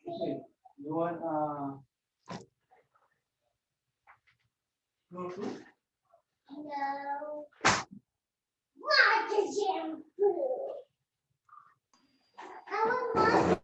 Okay, you want go to? No. What is shampoo? I want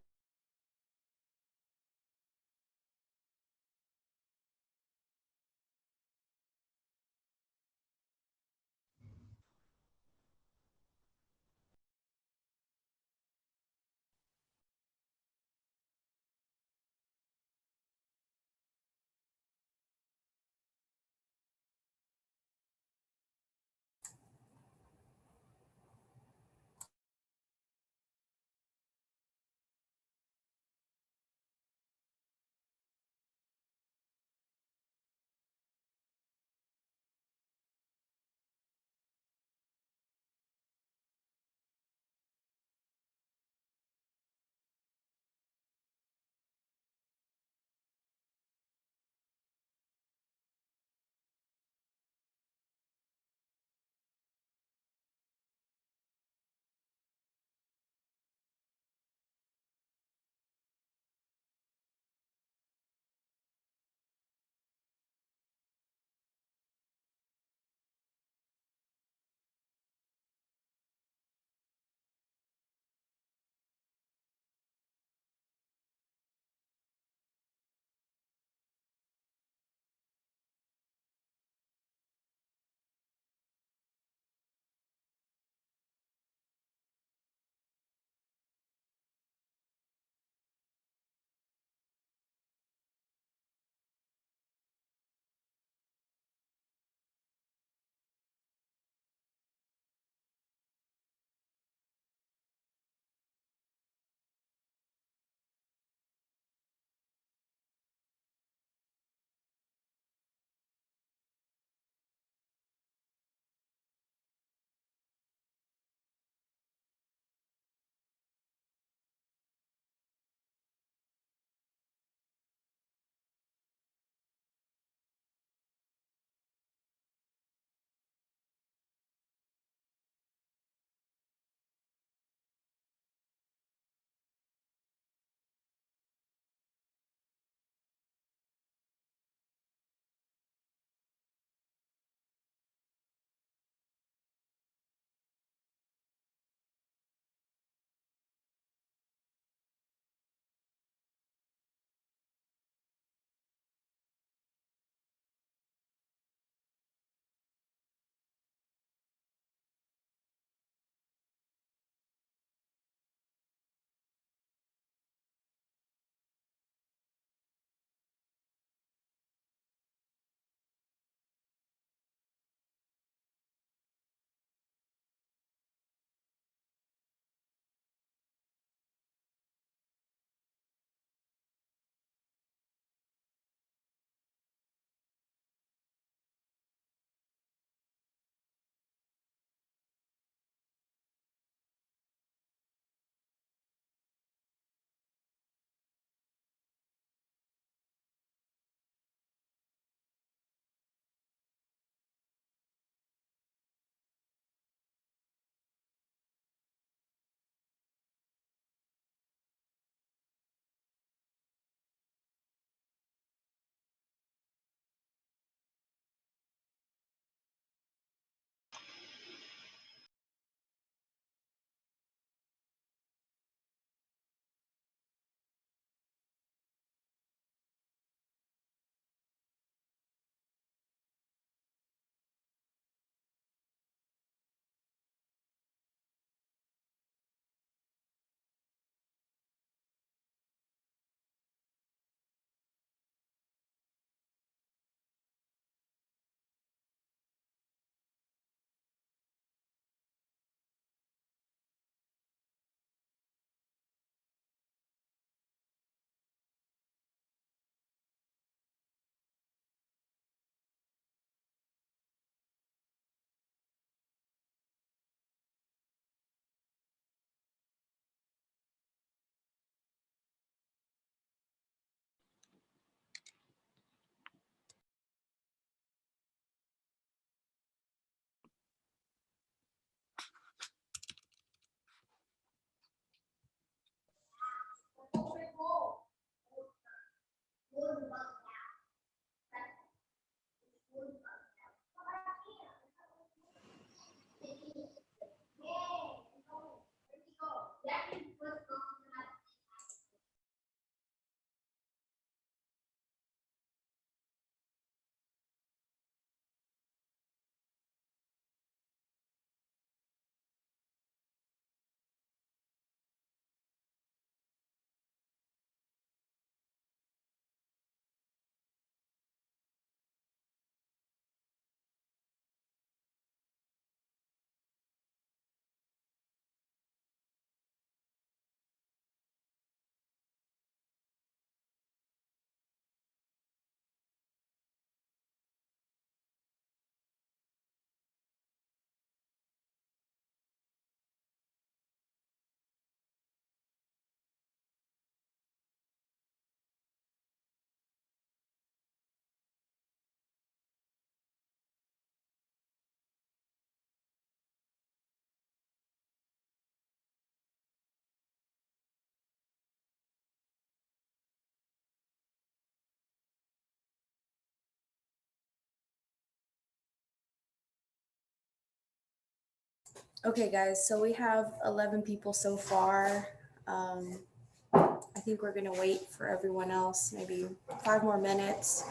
Okay, guys, so we have 11 people so far. I think we're gonna wait for everyone else, maybe 5 more minutes.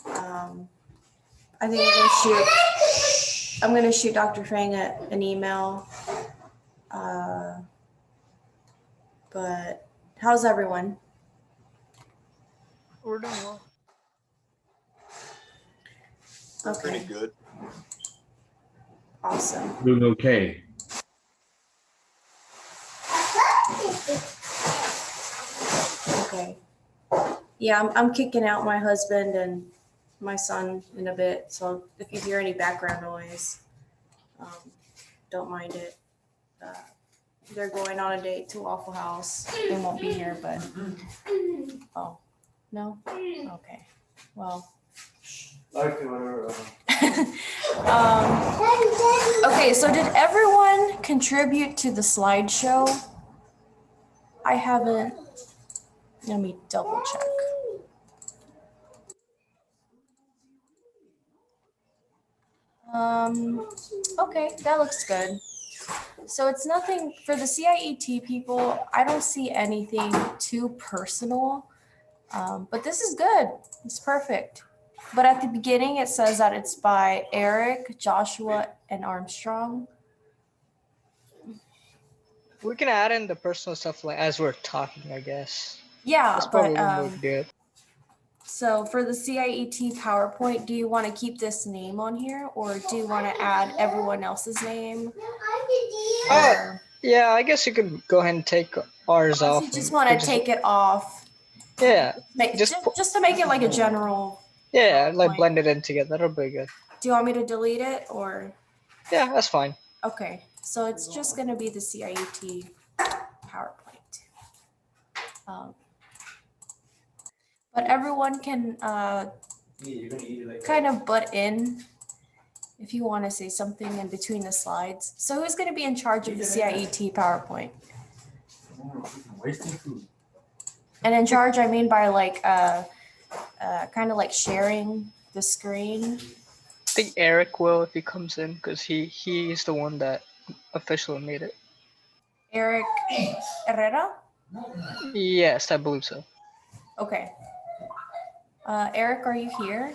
I think I'm gonna shoot Dr. Fang an email. But how's everyone? We're doing well. Pretty Okay, good. awesome. Doing okay. Okay. Yeah, I'm kicking out my husband and my son in a bit. So if you hear any background noise, don't mind it. They're going on a date to Waffle House. They won't be here, but oh no, okay. Well, okay. So did everyone contribute to the slideshow? I haven't. Let me double check. Okay, that looks good. So it's nothing for the CIET people. I don't see anything too personal, but this is good. It's perfect. But at the beginning, it says that it's by Eric, Joshua, and Armstrong. We can add in the personal stuff like as we're talking, I guess. Yeah, That's but probably what we do. so for the CIET PowerPoint, do you want to keep this name on here, or do you want to add everyone else's name? Or Yeah, I guess you could go ahead and take ours unless off. you just want to take it off, Yeah, just to make it like a general. yeah, like blend it in together. That'll be good. Do you want me to delete it or? Yeah, that's fine. Okay, so it's just gonna be the CIET PowerPoint. But everyone can kind of butt in if you want to say something in between the slides. So who's gonna be in charge of the CIET PowerPoint? And in charge, I mean by like kind of like sharing the screen. I think Eric will if he comes in because he's the one that officially made it. Eric Herrera? Yes, I believe so. Okay. Eric, are you here?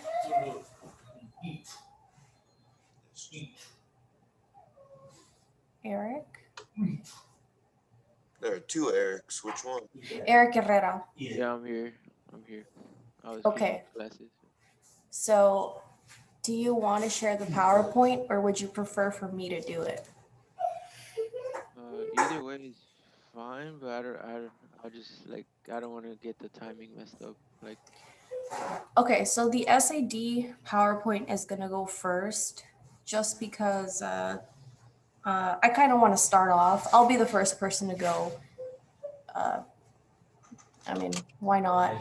Eric? There are two Erics. Which one? Eric Herrera. Yeah, I'm here. I was Okay. reading classes. So do you want to share the PowerPoint or would you prefer for me to do it? Either way is fine, but I just like I don't want to get the timing messed up. Like, Okay, so the SAD PowerPoint is gonna go first, just because I kind of want to start off. I'll be the first person to go. I mean, why not?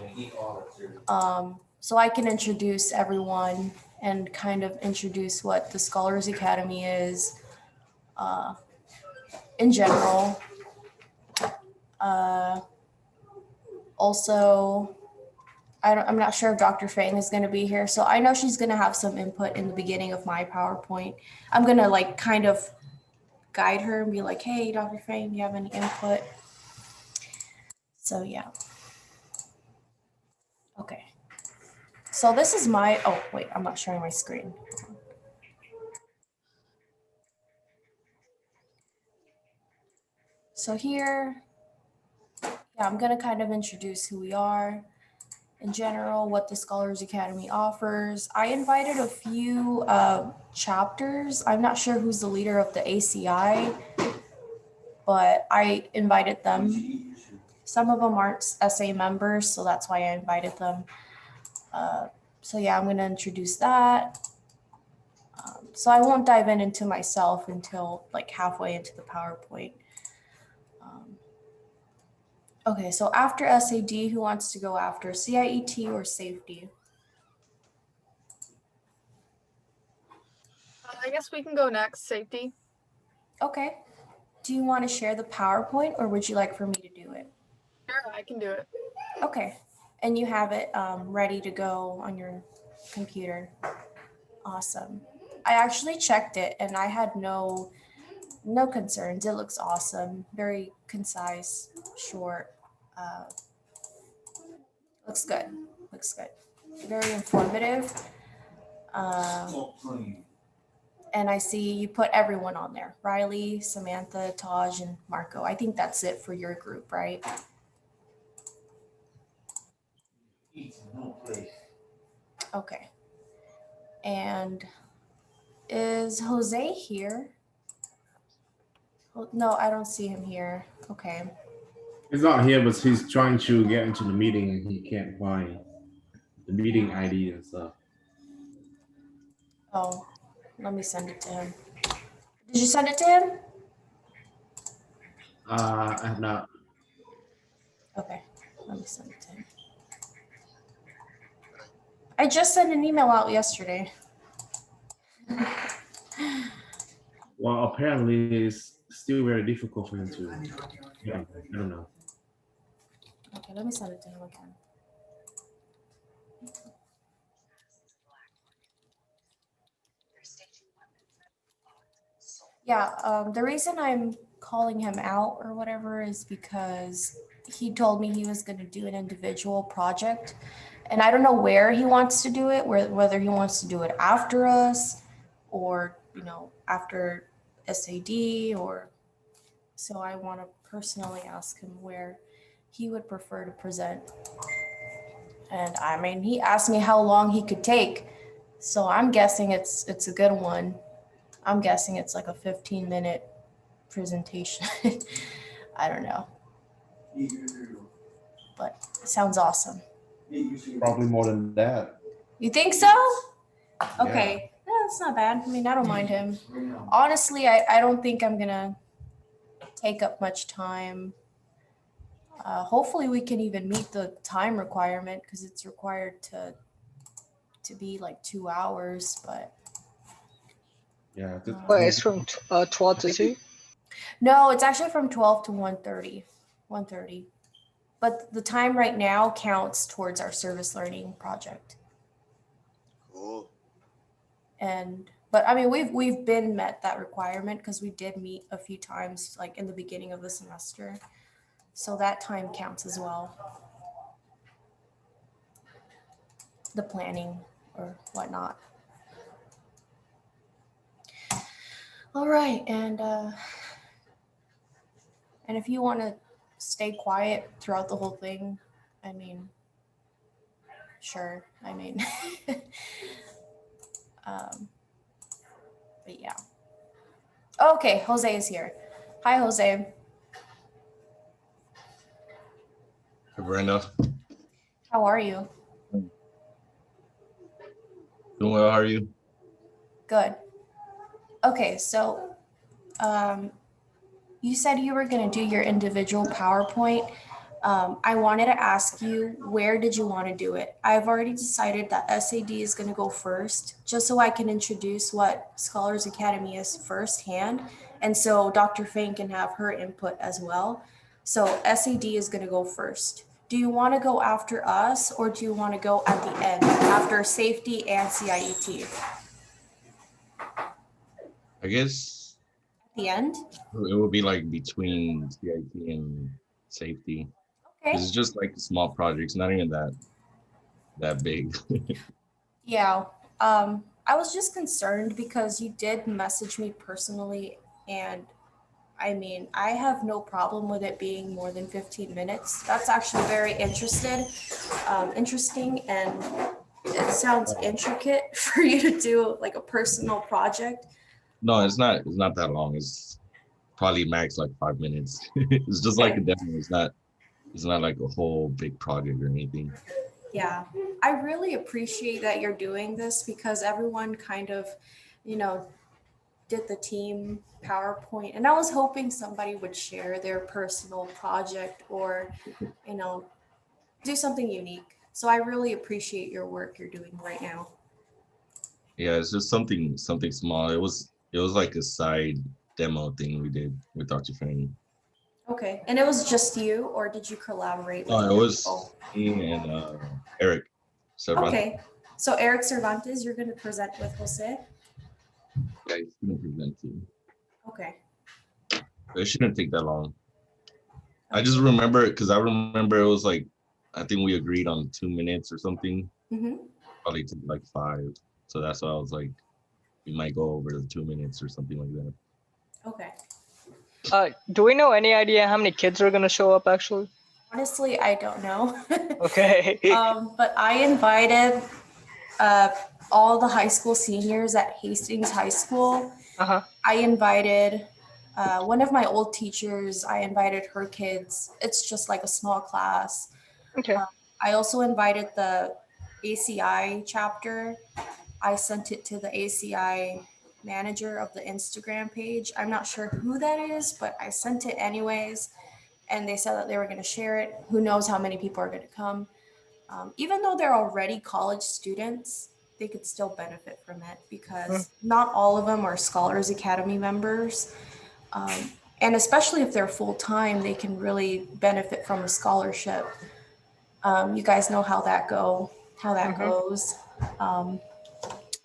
So I can introduce everyone and kind of introduce what the Scholars Academy is in general. Also, I'm not sure if Dr. Fang is going to be here. So I know she's going to have some input in the beginning of my PowerPoint. I'm going to like kind of guide her and be like, hey, Dr. Fang, do you have any input? So yeah. Okay. So this is oh wait, I'm not showing my screen. So here, yeah, I'm going to kind of introduce who we are in general, what the Scholars Academy offers. I invited a few chapters. I'm not sure who's the leader of the ACI, but I invited them. Some of them aren't SA members, so that's why I invited them. So yeah, I'm gonna introduce that. So I won't dive into myself until like halfway into the PowerPoint. Okay, so after SAD, who wants to go after? CIET or safety? I guess we can go next, safety. Okay. Do you want to share the PowerPoint or would you like for me to do it? Sure, I can do it. Okay. And you have it ready to go on your computer. Awesome. I actually checked it and I had no No concerns. It looks awesome. Very concise, short. Looks good. Looks good. Very informative. And I see you put everyone on there. Riley, Samantha, Taj, and Marco. I think that's it for your group, right? Okay. And is Jose here? Oh, no, I don't see him here. Okay. He's not here, but he's trying to get into the meeting and he can't find the meeting ID and stuff. Oh, let me send it to him. Did you send it to him? I have not. Okay, let me send it to him. I just sent an email out yesterday. Well, apparently it's still very difficult for him to. Yeah, I don't know. Okay, let me send it to him again. Yeah, the reason I'm calling him out or whatever is because he told me he was going to do an individual project, and I don't know where he wants to do it, whether he wants to do it after us or, you know, after SAD, or so I want to personally ask him where he would prefer to present. And I mean, he asked me how long he could take, so I'm guessing it's a good one. I'm guessing it's like a 15-minute presentation. I don't know, but it sounds awesome. Probably more than that. You think so? Okay, yeah, that's not bad. I mean, I don't mind him. Honestly, I don't think I'm gonna take up much time. Hopefully we can even meet the time requirement because it's required to be like 2 hours, but Yeah. Wait, it's from 12 to 2? no, it's actually from 12 to 1:30. 1:30. But the time right now counts towards our service learning project. Cool. But I mean, we've been met that requirement because we did meet a few times, like in the beginning of the semester. So that time counts as well. The planning or whatnot. All right, and if you want to stay quiet throughout the whole thing, I mean, sure. I mean, but yeah. Okay, Jose is here. Hi, Jose. Hi, Brenda. How are you? Doing well, how are you? Good. Okay, so you said you were going to do your individual PowerPoint. I wanted to ask you, where did you want to do it? I've already decided that SAD is going to go first, just so I can introduce what Scholars Academy is firsthand. And so Dr. Fain can have her input as well. So SAD is going to go first. Do you want to go after us, or do you want to go at the end after safety and CIET? I guess The end? it would be like between CIT and safety. Okay. It's just like small projects, not even that big. Yeah. I was just concerned because you did message me personally, and I mean, I have no problem with it being more than 15 minutes. That's actually very interesting, and it sounds intricate for you to do like a personal project. No, it's not that long. It's probably max like 5 minutes. It's just like a demo. It's not like a whole big project or anything. Yeah, I really appreciate that you're doing this because everyone kind of, you know, did the team PowerPoint, and I was hoping somebody would share their personal project or, you know, do something unique. So I really appreciate your work you're doing right now. Yeah, it's just something small. It was like a side demo thing we did with Dr. Fanny. Okay, and it was just you, or did you collaborate with Oh, it other was people? me and Eric. Okay, so Eric Cervantes, you're going to present with Jose. Yeah, he's gonna present too. Okay. It shouldn't take that long. I just remember it because I remember it was like, I think we agreed on 2 minutes or something. Hmm. Probably took like 5. So that's why I was like, we might go over the 2 minutes or something like that. Okay. Do we know any idea how many kids are gonna show up actually? Honestly, I don't know. Okay. But I invited all the high school seniors at Hastings High School. Uh-huh. I invited one of my old teachers. I invited her kids. It's just like a small class. Okay. I also invited the ACI chapter. I sent it to the ACI manager of the Instagram page. I'm not sure who that is, but I sent it anyways. And they said that they were going to share it. Who knows how many people are going to come. Even though they're already college students, they could still benefit from it because not all of them are Scholars Academy members. And especially if they're full-time, they can really benefit from a scholarship. You guys know how that goes.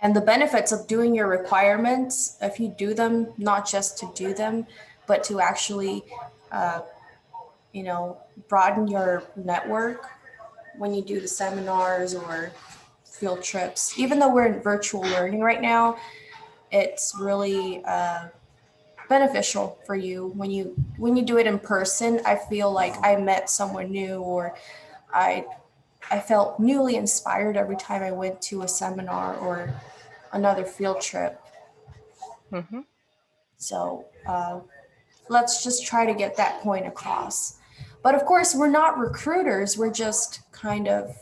And the benefits of doing your requirements, if you do them, not just to do them, but to actually, broaden your network when you do the seminars or field trips. Even though we're in virtual learning right now, it's really beneficial for you when you do it in person. I feel like I met someone new, or I felt newly inspired every time I went to a seminar or another field trip. Mm-hmm. So let's just try to get that point across. But of course, we're not recruiters. We're just kind of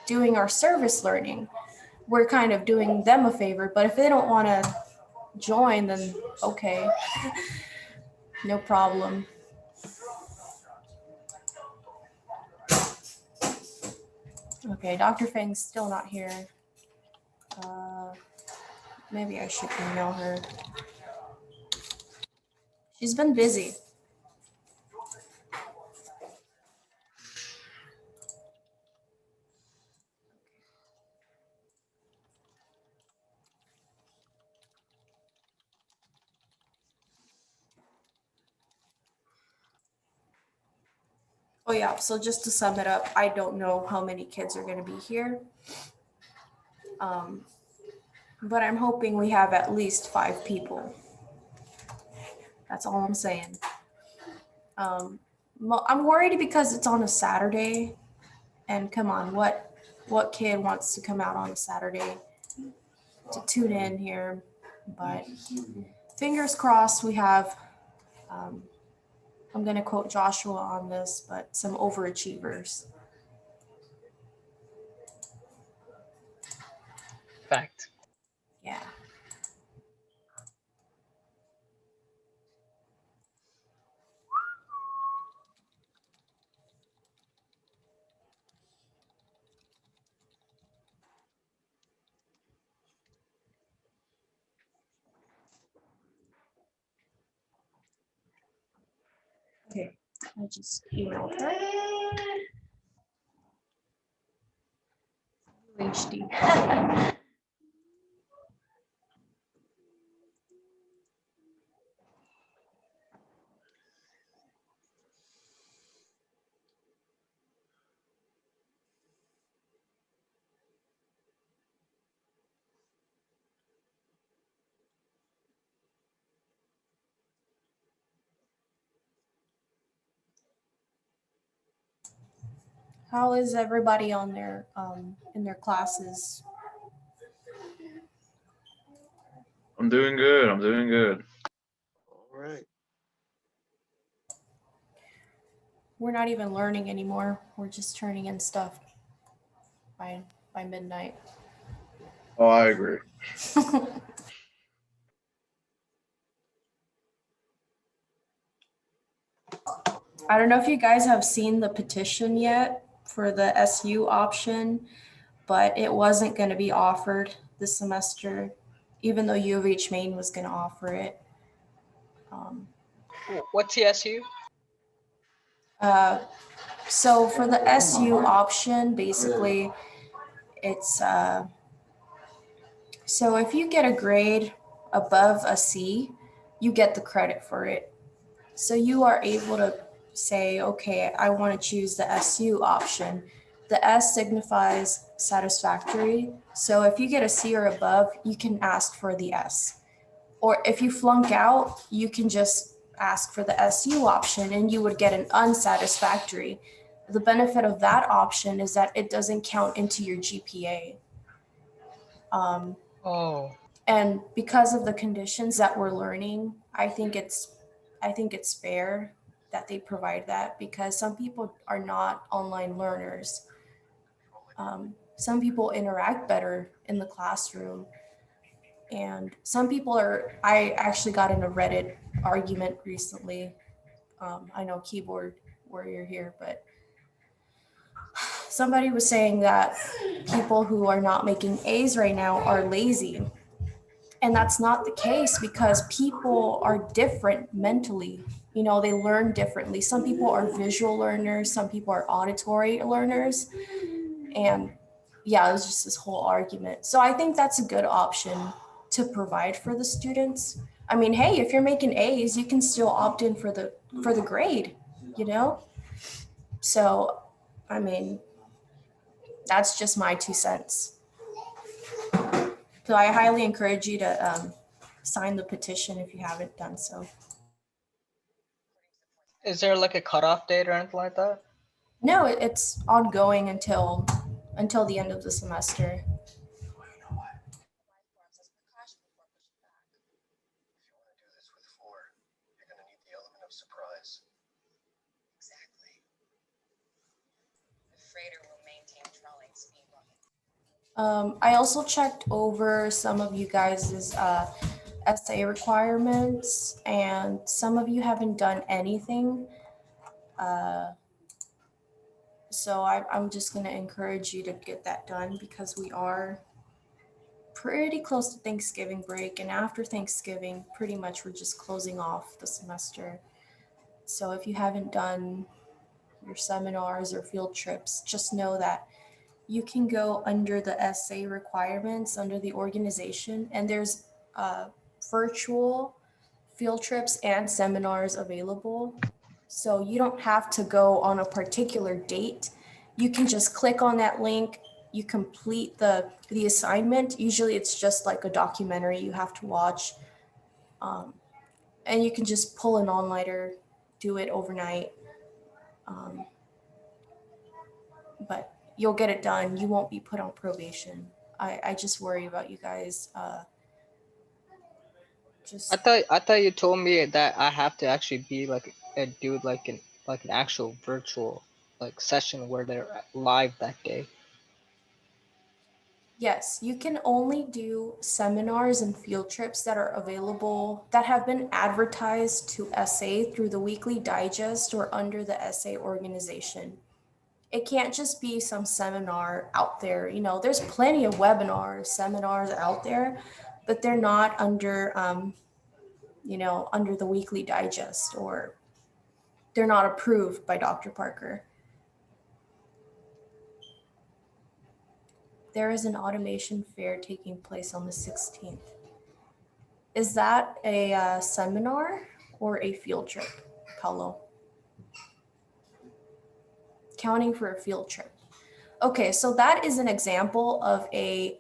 doing our service learning. We're kind of doing them a favor. But if they don't want to join, then okay, no problem. Okay, Dr. Feng's still not here. Maybe I should email her. She's been busy. Oh yeah, so just to sum it up, I don't know how many kids are going to be here. But I'm hoping we have at least 5 people. That's all I'm saying. I'm worried because it's on a Saturday, and come on, what kid wants to come out on a Saturday to tune in here? But fingers crossed we have, I'm going to quote Joshua on this, but some overachievers. Fact. Yeah. Okay, I just emailed her. HD. How is everybody on their in their classes? I'm doing good. I'm doing good. All right. We're not even learning anymore. We're just turning in stuff by midnight. Oh, I agree. I don't know if you guys have seen the petition yet for the SU option, but it wasn't going to be offered this semester, even though U of H Maine was going to offer it. What's the SU? So for the SU option, basically, it's so if you get a grade above a C, you get the credit for it. So you are able to say, okay, I want to choose the SU option. The S signifies satisfactory. So if you get a C or above, you can ask for the S. Or if you flunk out, you can just ask for the SU option and you would get an unsatisfactory. The benefit of that option is that it doesn't count into your GPA. Oh, And because of the conditions that we're learning, I think it's fair that they provide that, because some people are not online learners. Some people interact better in the classroom. And some people are, I actually got in a Reddit argument recently. I know keyboard warrior here, but somebody was saying that people who are not making A's right now are lazy. And that's not the case, because people are different mentally. You know, they learn differently. Some people are visual learners, some people are auditory learners. And yeah, it was just this whole argument. So I think that's a good option to provide for the students. I mean, hey, if you're making A's, you can still opt in for the grade, you know? So, I mean, that's just my 2 cents. So I highly encourage you to sign the petition if you haven't done so. is there like a cutoff date or anything like that? No, it's ongoing until the end of the semester. I also checked over some of you guys' essay requirements, and some of you haven't done anything. So I'm just going to encourage you to get that done, because we are pretty close to Thanksgiving break. And after Thanksgiving, pretty much we're just closing off the semester. So if you haven't done your seminars or field trips, just know that you can go under the essay requirements under the organization, and there's virtual field trips and seminars available. So you don't have to go on a particular date. You can just click on that link, you complete the assignment. Usually it's just like a documentary you have to watch. And you can just pull an all-nighter, do it overnight. But you'll get it done. You won't be put on probation. I just worry about you guys. Just I thought you told me that I have to actually be like do like an actual virtual like session where they're live that day. yes, you can only do seminars and field trips that are available, that have been advertised to SA through the Weekly Digest or under the SA organization. It can't just be some seminar out there. You know, there's plenty of webinars, seminars out there, but they're not under, you know, under the Weekly Digest, or they're not approved by Dr. Parker. There is an automation fair taking place on the 16th. Is that a seminar or a field trip, Paulo? Counting for a field trip. Okay, so that is an example of a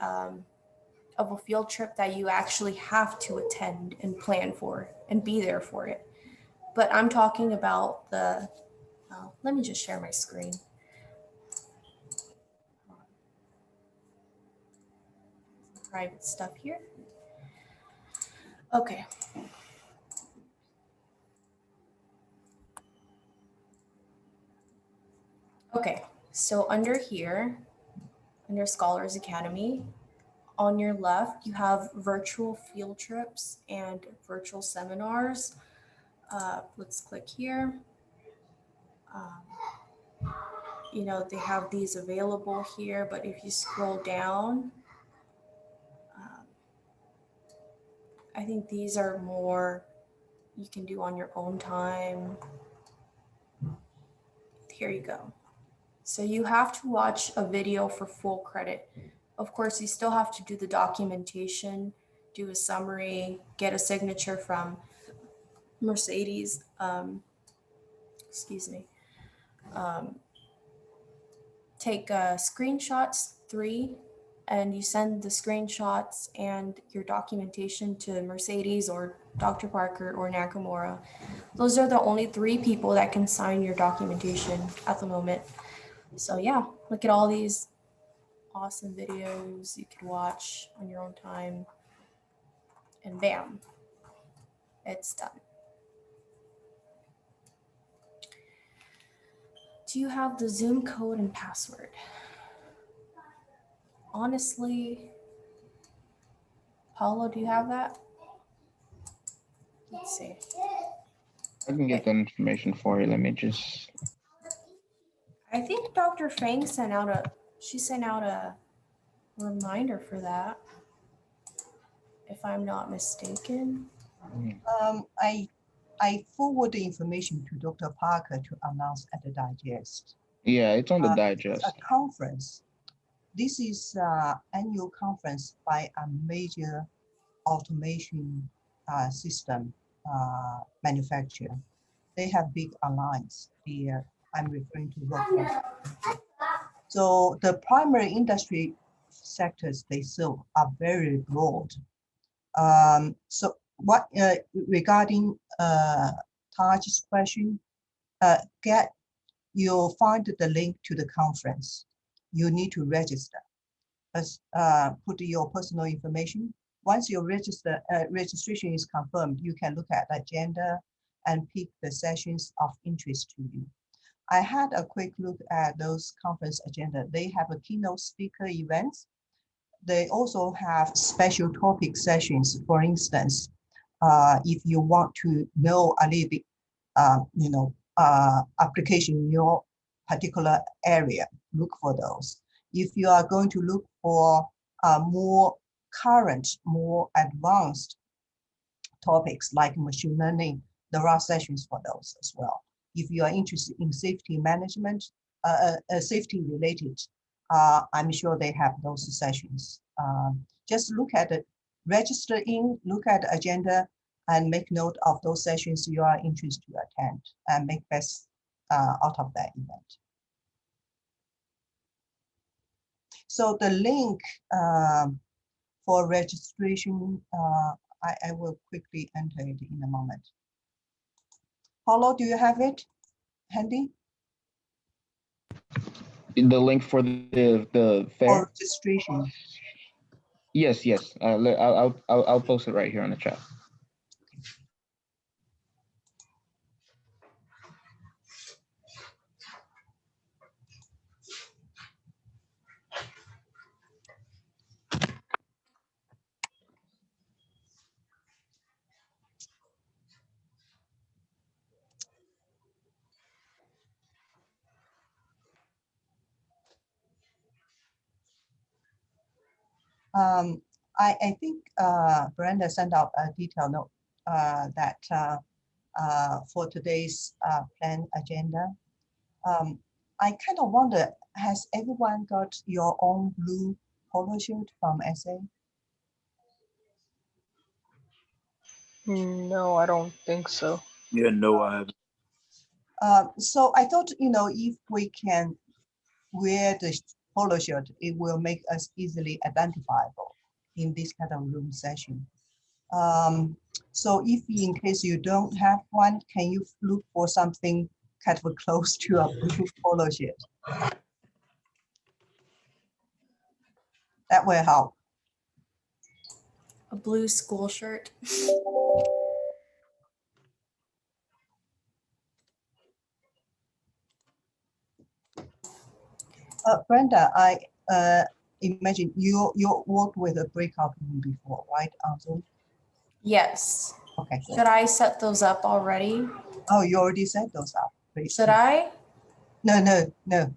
field trip that you actually have to attend and plan for and be there for it. But I'm talking about the, let me just share my screen. Private stuff here. Okay. Okay, so under here, under Scholars Academy, on your left, you have virtual field trips and virtual seminars. Let's click here. You know, they have these available here, but if you scroll down, I think these are more you can do on your own time. Here you go. So you have to watch a video for full credit. Of course, you still have to do the documentation, do a summary, get a signature from Mercedes, excuse me, take screenshots 3, and you send the screenshots and your documentation to Mercedes or Dr. Parker or Nakamura. Those are the only 3 people that can sign your documentation at the moment. So yeah, look at all these awesome videos you can watch on your own time, and bam, it's done. Do you have the Zoom code and password? Honestly, Paulo, do you have that? Let's see. I can get that information for you. Let me just. I think Dr. Fang sent out a reminder for that, if I'm not mistaken. I forward the information to Dr. Parker to announce at the digest. Yeah, it's on the It's digest. a conference. This is annual conference by a major automation system manufacturer. They have big alliance here. I'm referring to Rockwell. So the primary industry sectors they serve are very broad. So what regarding Taj's question, you'll find the link to the conference. You need to register. Put your personal information. Once your registration is confirmed, you can look at the agenda and pick the sessions of interest to you. I had a quick look at those conference agenda. They have a keynote speaker events. They also have special topic sessions. For instance, if you want to know a little bit, application in your particular area, look for those. If you are going to look for more current, more advanced topics like machine learning, there are sessions for those as well. If you are interested in safety management, safety related, I'm sure they have those sessions. Just look at it, register in, look at the agenda, and make note of those sessions you are interested to attend, and make best out of that event. So the link for registration, I will quickly enter it in a moment. Paulo, do you have it handy? The link for the fair? For registration. Yes. I'll post it right here on the chat. I think Brenda sent out a detailed note that for today's planned agenda. I kind of wonder, has everyone got your own blue polo shirt from SA? No, I don't think so. Yeah, no, I haven't. So I thought, if we can wear the polo shirt, it will make us easily identifiable in this kind of room session. So if in case you don't have one, can you look for something kind of close to a blue polo shirt? That will help. A blue school shirt. Brenda, I imagine you worked with a breakout room before, right, on Zoom? Yes. Okay. Should I set those up already? Oh, you already set those up. Great. Should I? No.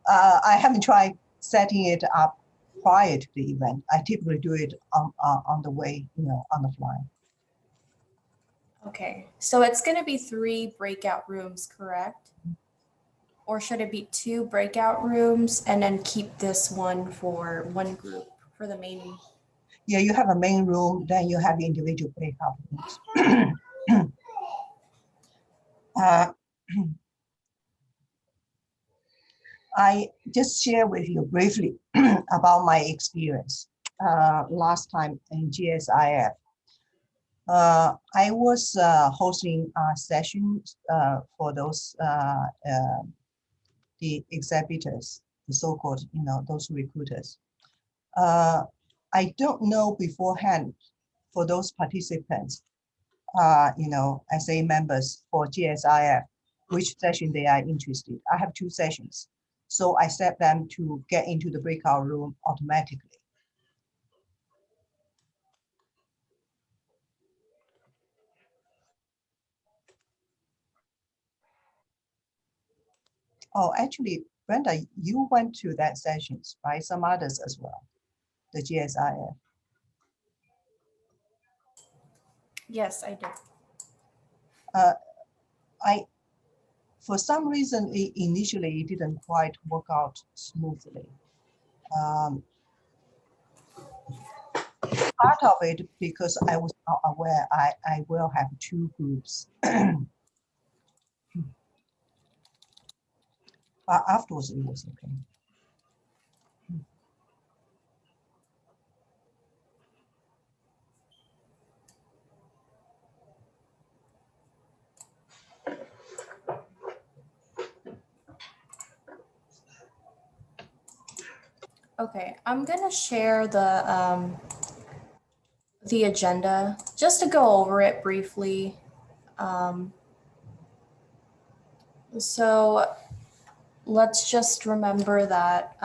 I haven't tried setting it up prior to the event. I typically do it on the way, on the fly. Okay, so it's going to be 3 breakout rooms, correct? Or should it be 2 breakout rooms and then keep this one for one group for the main? Yeah, you have a main room, then you have individual breakout rooms. Uh, I just share with you briefly about my experience last time in GSIF. I was hosting sessions for those the exhibitors, the so-called, those recruiters. I don't know beforehand for those participants, SA members for GSIF, which session they are interested. I have 2 sessions. So I set them to get into the breakout room automatically. Oh, actually, Brenda, you went to that sessions, right? Some others as well, the GSIF. Yes, I did. For some reason, initially it didn't quite work out smoothly. Part of it because I was not aware I will have 2 groups. But afterwards it was okay. Okay, I'm gonna share the agenda just to go over it briefly. So let's just remember that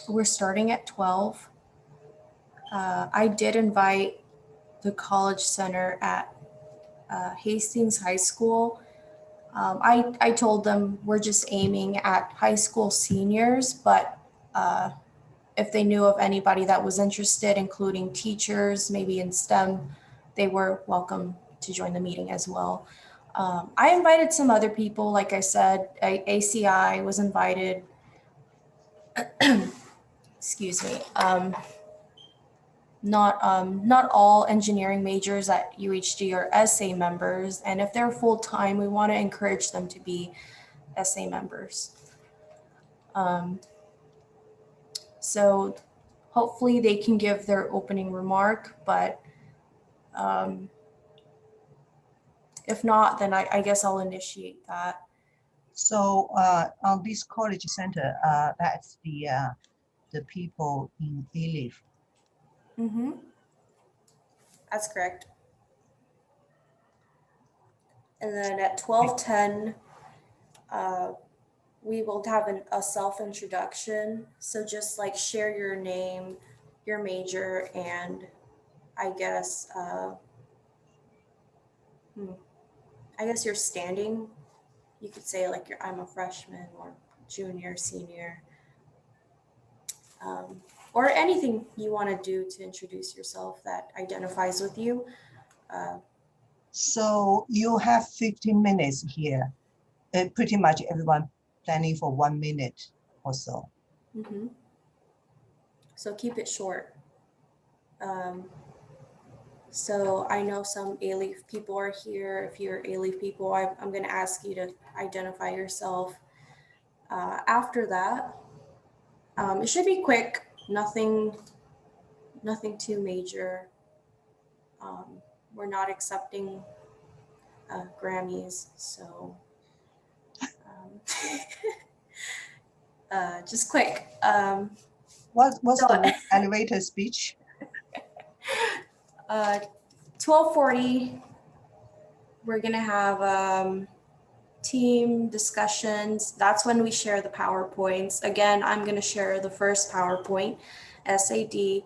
we're starting at 12. I did invite the College Center at Hastings High School. I told them we're just aiming at high school seniors, but if they knew of anybody that was interested, including teachers, maybe in STEM, they were welcome to join the meeting as well. I invited some other people, like I said, ACI was invited. Excuse me. Not all engineering majors at UHG are SA members, and if they're full-time, we want to encourage them to be SA members. So hopefully they can give their opening remark, but if not, then I guess I'll initiate that. So on this College Center, that's the people in A-Leaf. Mm-hmm. That's correct. And then at 12:10, we will have a self-introduction. So just like share your name, your major, and I guess your standing. You could say like I'm a freshman or junior, senior, or anything you want to do to introduce yourself that identifies with you. So you have 15 minutes here. Pretty much everyone planning for 1 minute or so. Mm-hmm. So keep it short. So I know some A-Leaf people are here. If you're A-Leaf people, I'm going to ask you to identify yourself. After that, it should be quick. Nothing too major. We're not accepting Grammys, so just quick. What's the elevator speech? 12:40, we're gonna have team discussions. That's when we share the PowerPoints. Again, I'm gonna share the first PowerPoint, SAD.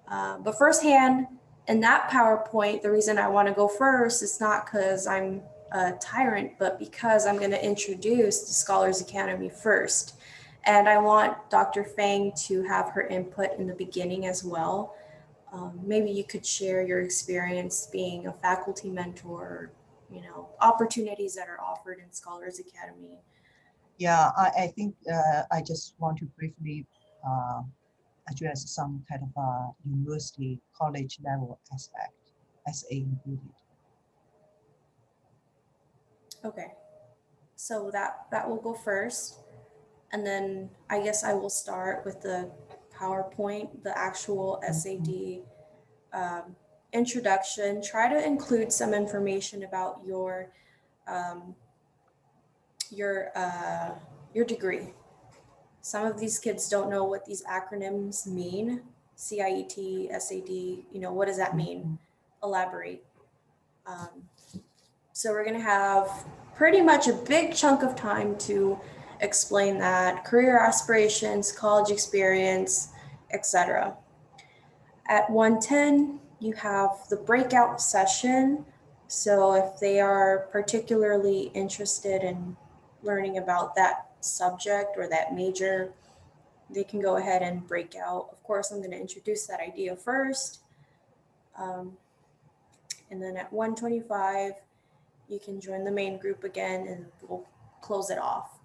But firsthand, in that PowerPoint, the reason I wanna go first is not because I'm a tyrant, but because I'm gonna introduce the Scholars Academy first. And I want Dr. Fang to have her input in the beginning as well. Maybe you could share your experience being a faculty mentor, opportunities that are offered in Scholars Academy. Yeah, I think I just want to briefly address some kind of university college level aspect, SA included. Okay, so that will go first. And then I guess I will start with the PowerPoint, the actual SAD introduction. Try to include some information about um, your degree. Some of these kids don't know what these acronyms mean. CIET, SAD, what does that mean? Elaborate. So we're going to have pretty much a big chunk of time to explain that, career aspirations, college experience, etc. At 1:10, you have the breakout session. So if they are particularly interested in learning about that subject or that major, they can go ahead and break out. Of course, I'm going to introduce that idea first. And then at 1:25, you can join the main group again and we'll close it off.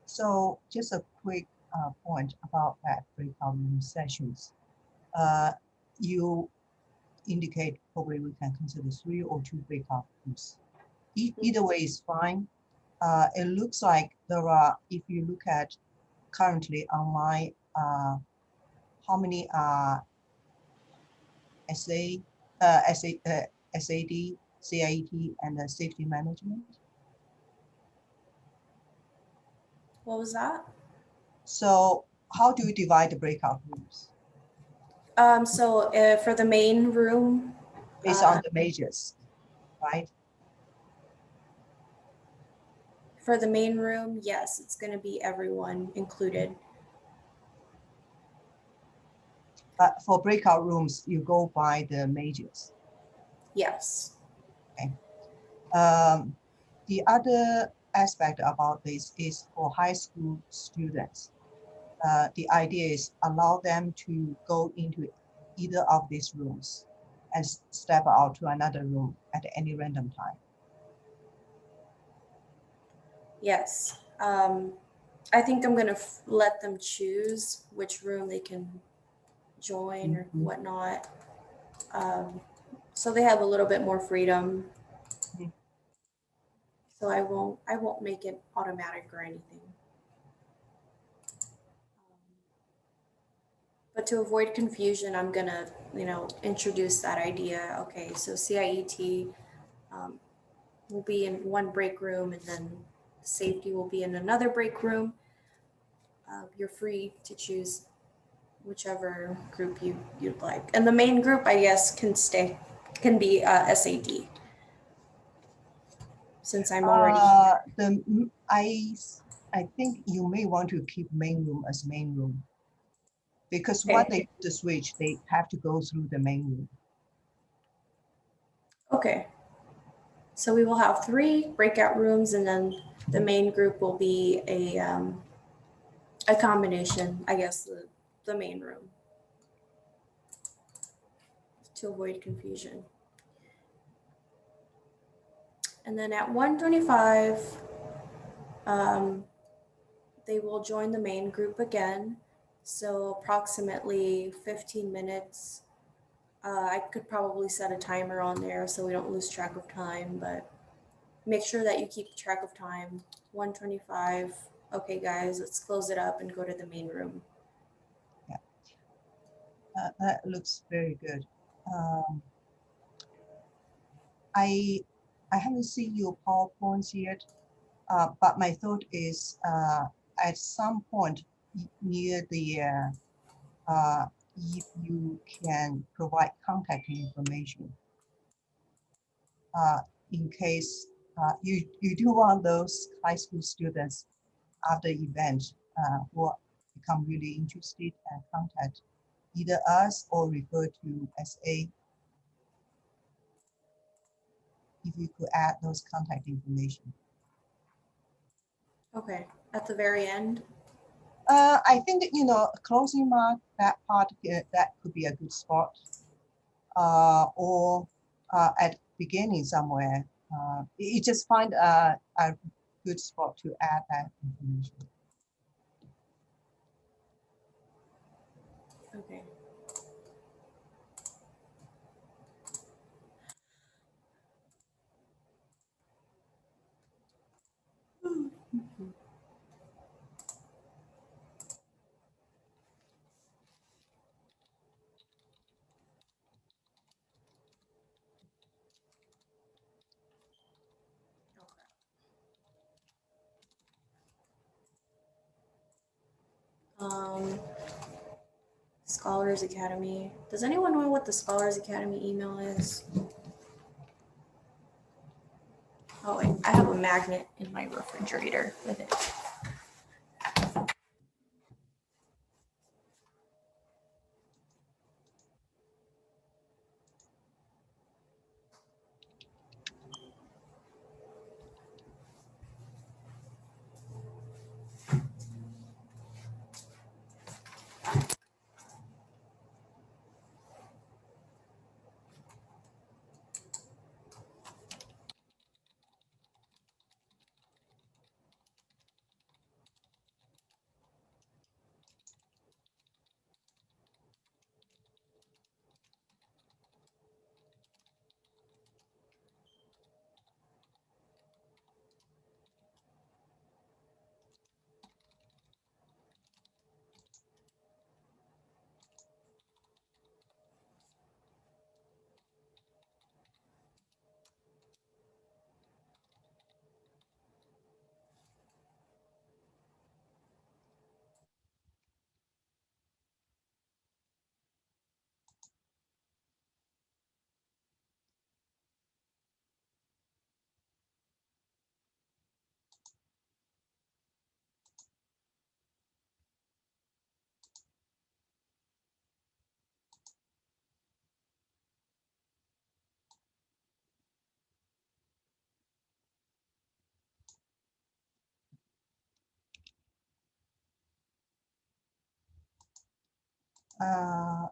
So just a quick point about that breakout room sessions. You indicate probably we can consider 3 or 2 breakout rooms. Either way is fine. It looks like there are, if you look at currently online, how many are SAD, CIET, and safety management? What was that? So how do you divide the breakout rooms? So for the main room, Based on the majors, right? for the main room, yes, it's going to be everyone included. But for breakout rooms, you go by the majors. Yes. Okay. The other aspect about this is for high school students. The idea is allow them to go into either of these rooms and step out to another room at any random time. Yes. I think I'm going to let them choose which room they can join or whatnot. So they have a little bit more freedom. So I won't make it automatic or anything. But to avoid confusion, I'm gonna, introduce that idea. Okay, so CIET will be in one break room, and then safety will be in another break room. You're free to choose whichever group you'd like, and the main group, I guess, can be SAD. Since I'm already I think you may want to keep main room as main room, because when they do the switch, they have to go through the main room. Okay. So we will have 3 breakout rooms, and then the main group will be a combination, I guess, the main room, to avoid confusion. And then at 1:25, they will join the main group again. So approximately 15 minutes. I could probably set a timer on there so we don't lose track of time, but make sure that you keep track of time. 1:25. Okay, guys, let's close it up and go to the main room. Yeah, that looks very good. I haven't seen your PowerPoints yet, but my thought is at some point near the if you can provide contact information in case you do want those high school students after event who become really interested and contact either us or refer to SA. If you could add those contact information. Okay, at the very end. I think that, closing mark, that part, that could be a good spot. Or at beginning somewhere. You just find a good spot to add that information. Okay. Scholars Academy. Does anyone know what the Scholars Academy email is? Oh, wait, I have a magnet in my refrigerator with it. Uh,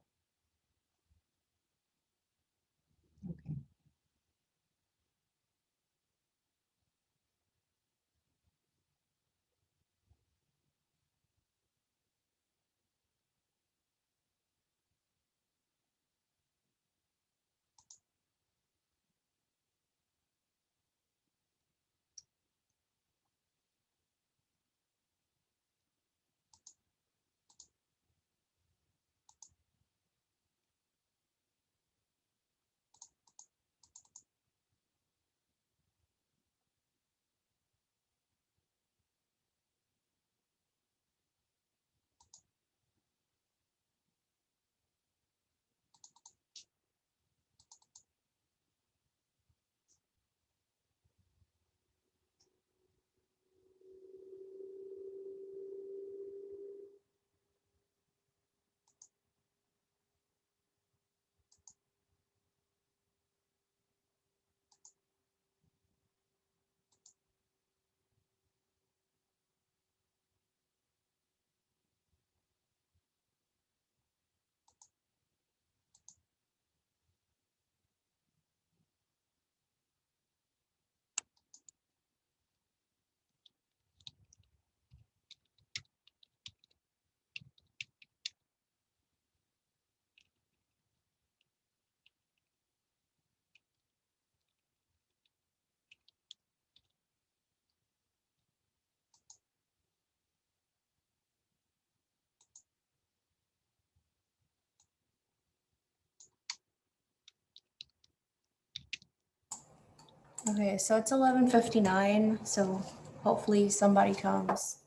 okay. Okay, so it's 11:59, so hopefully somebody comes.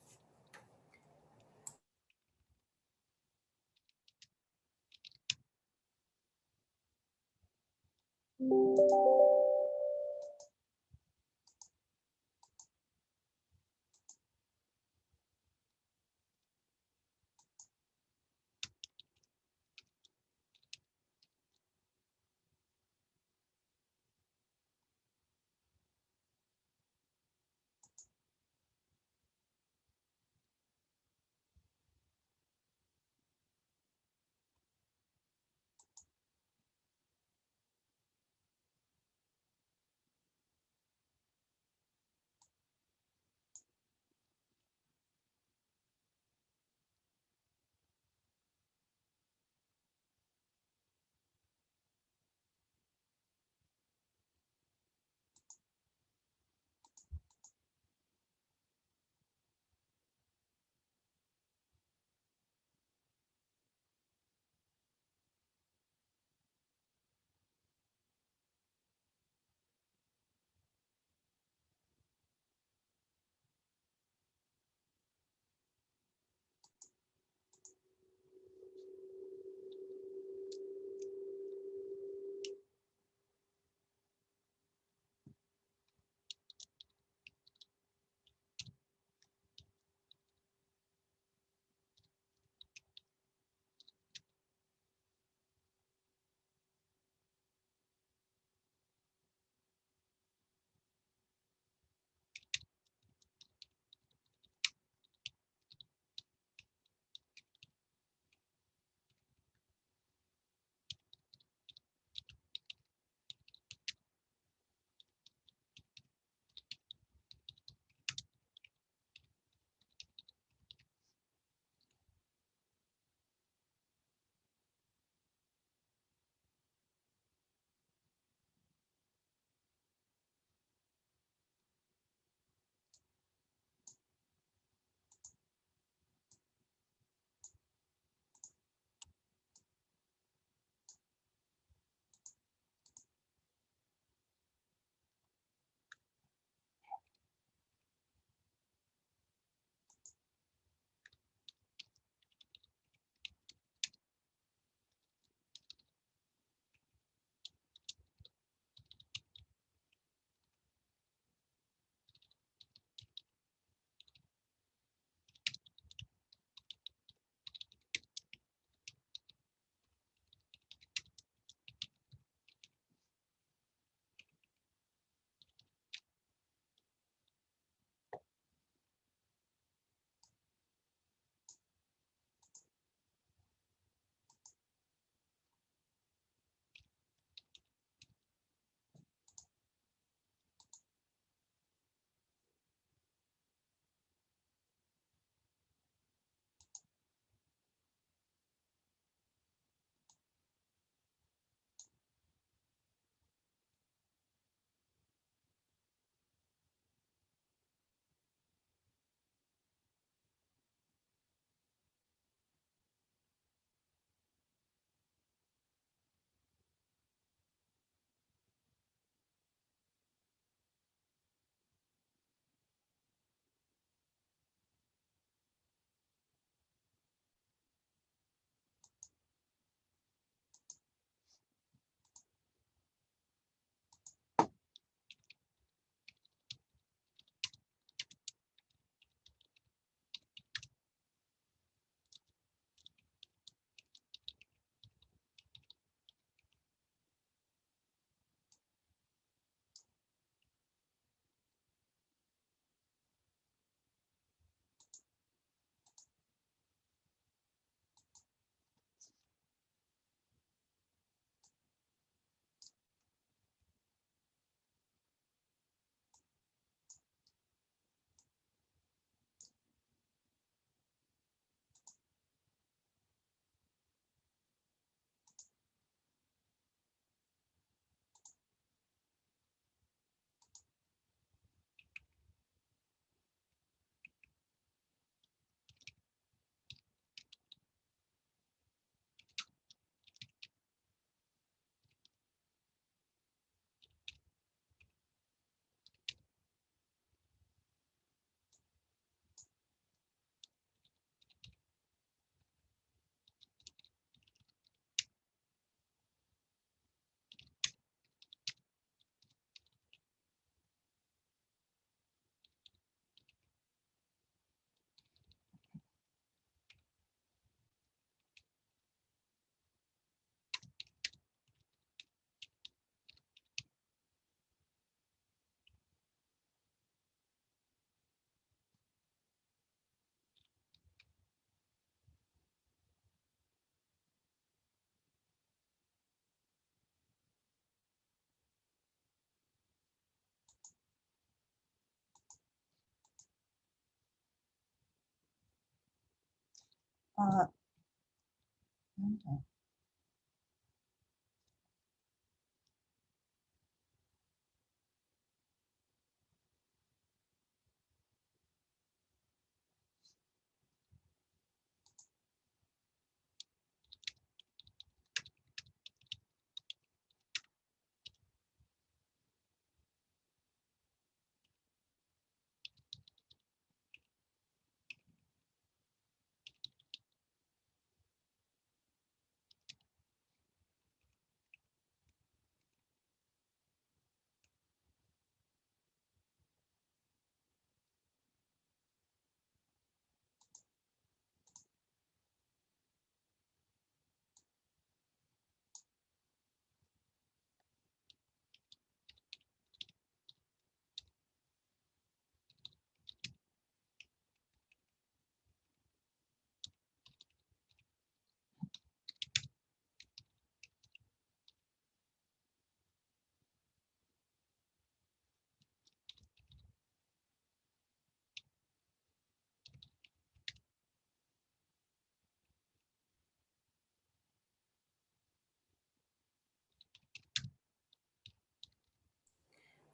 Okay.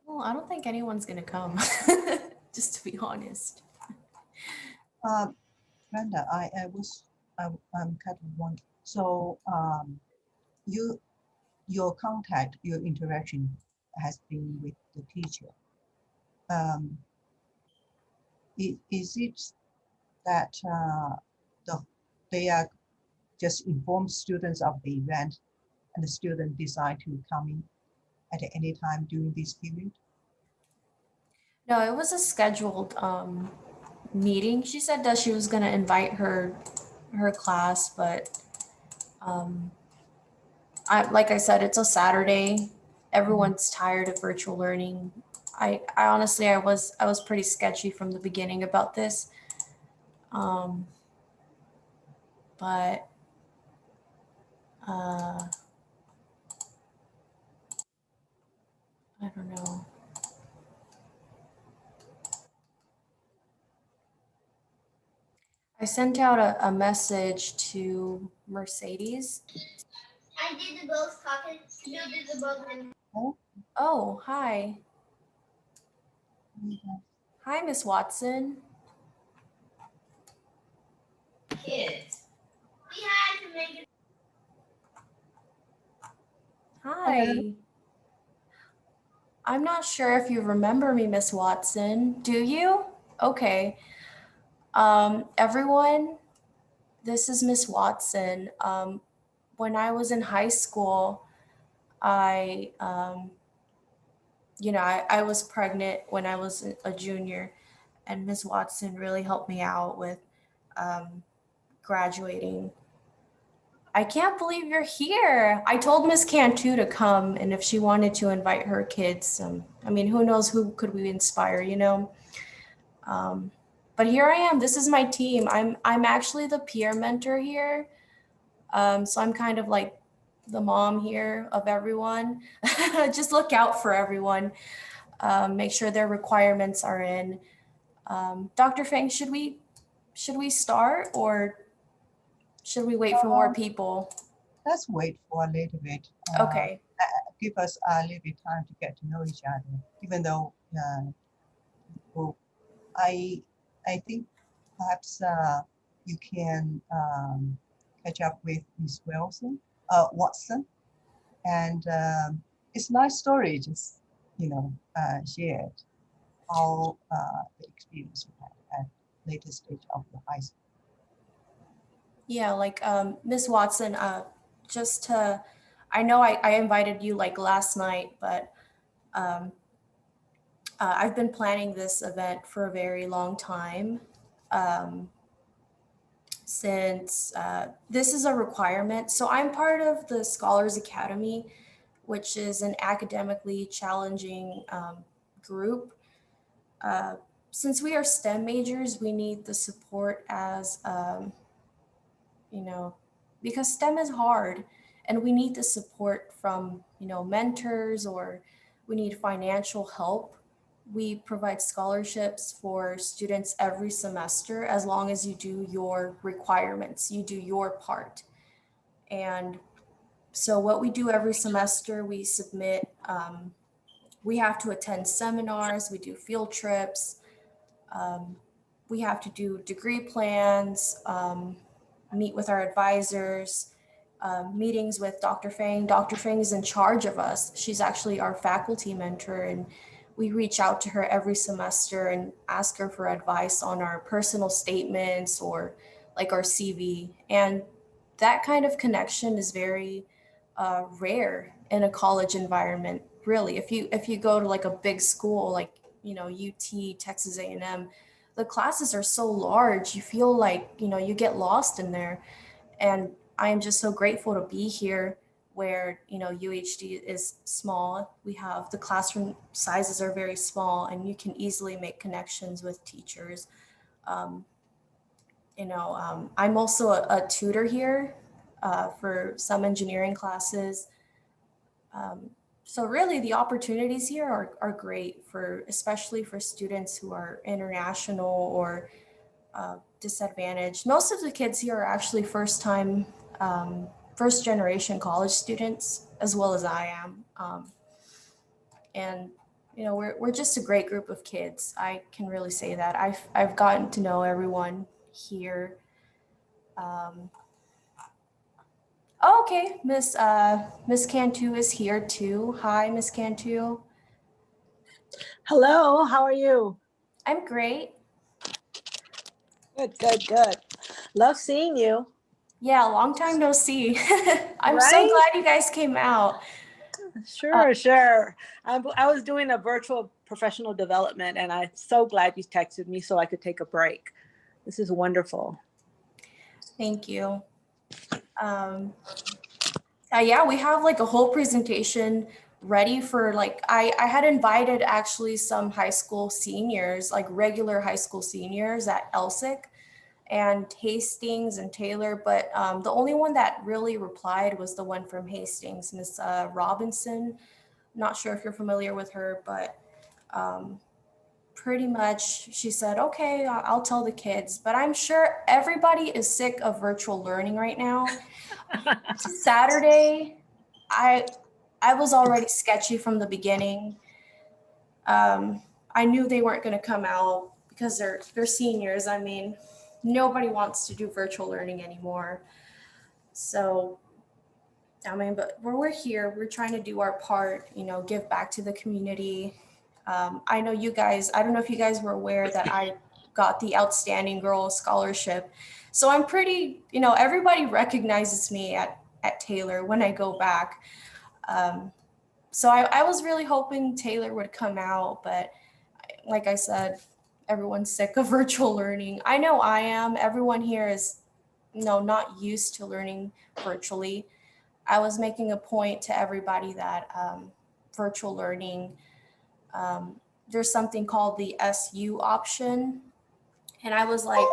Well, I don't think anyone's gonna come, just to be honest. Brenda, I'm kind of one. So your contact, your interaction has been with the teacher. Is it that they are just informed students of the event and the student decide to come in at any time during this period? No, it was a scheduled meeting. She said that she was gonna invite her class, but like I said, it's a Saturday. Everyone's tired of virtual learning. I honestly I was pretty sketchy from the beginning about this. But I don't know. I sent out a message to Mercedes. I did the both talking. You did the both. Oh, hi. Mhm. Hi, Miss Watson. Kids. We had to make it. Hi. I'm not sure if you remember me, Miss Watson. Do you? Okay. Everyone, this is Miss Watson. When I was in high school, I was pregnant when I was a junior, and Miss Watson really helped me out with graduating. I can't believe you're here. I told Miss Cantu to come, and if she wanted to invite her kids, I mean, who knows who could we inspire, you know? But here I am. This is my team. I'm actually the peer mentor here. So I'm kind of like the mom here of everyone. Just look out for everyone. Make sure their requirements are in. Dr. Feng, should we start, or should we wait for more people? Let's wait for a little bit. Okay. Give us a little bit time to get to know each other, even though well, I think perhaps you can catch up with Miss Watson, and it's nice story just shared how the experience you had at later stage of the high school. Yeah, like Miss Watson, I know I invited you like last night, but I've been planning this event for a very long time. Since this is a requirement. So I'm part of the Scholars Academy, which is an academically challenging group. Since we are STEM majors, we need the support as, because STEM is hard, and we need the support from, mentors, or we need financial help We provide scholarships for students every semester as long as you do your requirements, you do your part. And so what we do every semester, we submit, we have to attend seminars, we do field trips, we have to do degree plans, meet with our advisors, meetings with Dr. Fang. Dr. Fang is in charge of us. She's actually our faculty mentor, and we reach out to her every semester and ask her for advice on our personal statements or like our CV. And that kind of connection is very rare in a college environment. Really, if you go to like a big school like UT, Texas A&M, the classes are so large. You feel like you get lost in there, and I am just so grateful to be here where UHD is small. We have the classroom sizes are very small, and you can easily make connections with teachers. I'm also a tutor here for some engineering classes. So really the opportunities here are great especially for students who are international or disadvantaged. Most of the kids here are actually first generation college students, as well as I am. And we're just a great group of kids. I can really say that. I've gotten to know everyone here. Okay, Miss Cantu is here too. Hi, Miss Cantu. Hello, how are you? I'm great. Good. Love seeing you. Yeah, long time no see. I'm so Right? glad you guys came out. Sure. I was doing a virtual professional development, and I'm so glad you texted me so I could take a break. This is wonderful. Thank you. Yeah, we have like a whole presentation ready for I had invited actually some high school seniors, like regular high school seniors at ELSIC and Hastings and Taylor, but the only one that really replied was the one from Hastings, Miss Robinson. Not sure if you're familiar with her, but pretty much she said, okay, I'll tell the kids, but I'm sure everybody is sick of virtual learning right now. Saturday, I was already sketchy from the beginning. I knew they weren't going to come out because they're seniors. I mean, nobody wants to do virtual learning anymore. So, I mean, but we're here. We're trying to do our part, give back to the community. I know you guys, I don't know if you guys were aware that I got the Outstanding Girl Scholarship. So I'm pretty, everybody recognizes me at Taylor when I go back. So I was really hoping Taylor would come out, but like I said, everyone's sick of virtual learning. I know I am. Everyone here is, not used to learning virtually. I was making a point to everybody that virtual learning, there's something called the SU option. And I was like,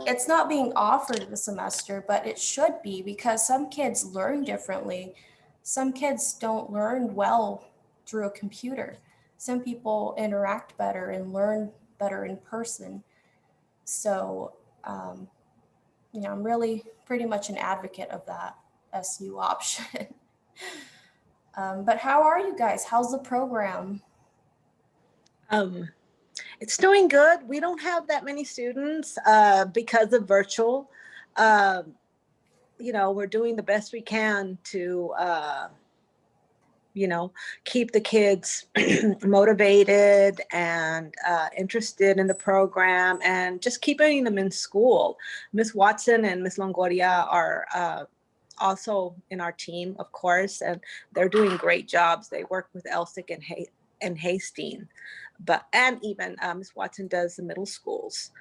it's not being offered this semester, but it should be because some kids learn differently. Some kids don't learn well through a computer. Some people interact better and learn better in person. So, I'm really pretty much an advocate of that SU option. But how are you guys? How's the program? It's doing good. We don't have that many students because of virtual. We're doing the best we can to, keep the kids motivated and interested in the program and just keeping them in school. Miss Watson and Miss Longoria are also in our team, of course, and they're doing great jobs. They work with ELSIC and Hastings, and even Miss Watson does the middle schools.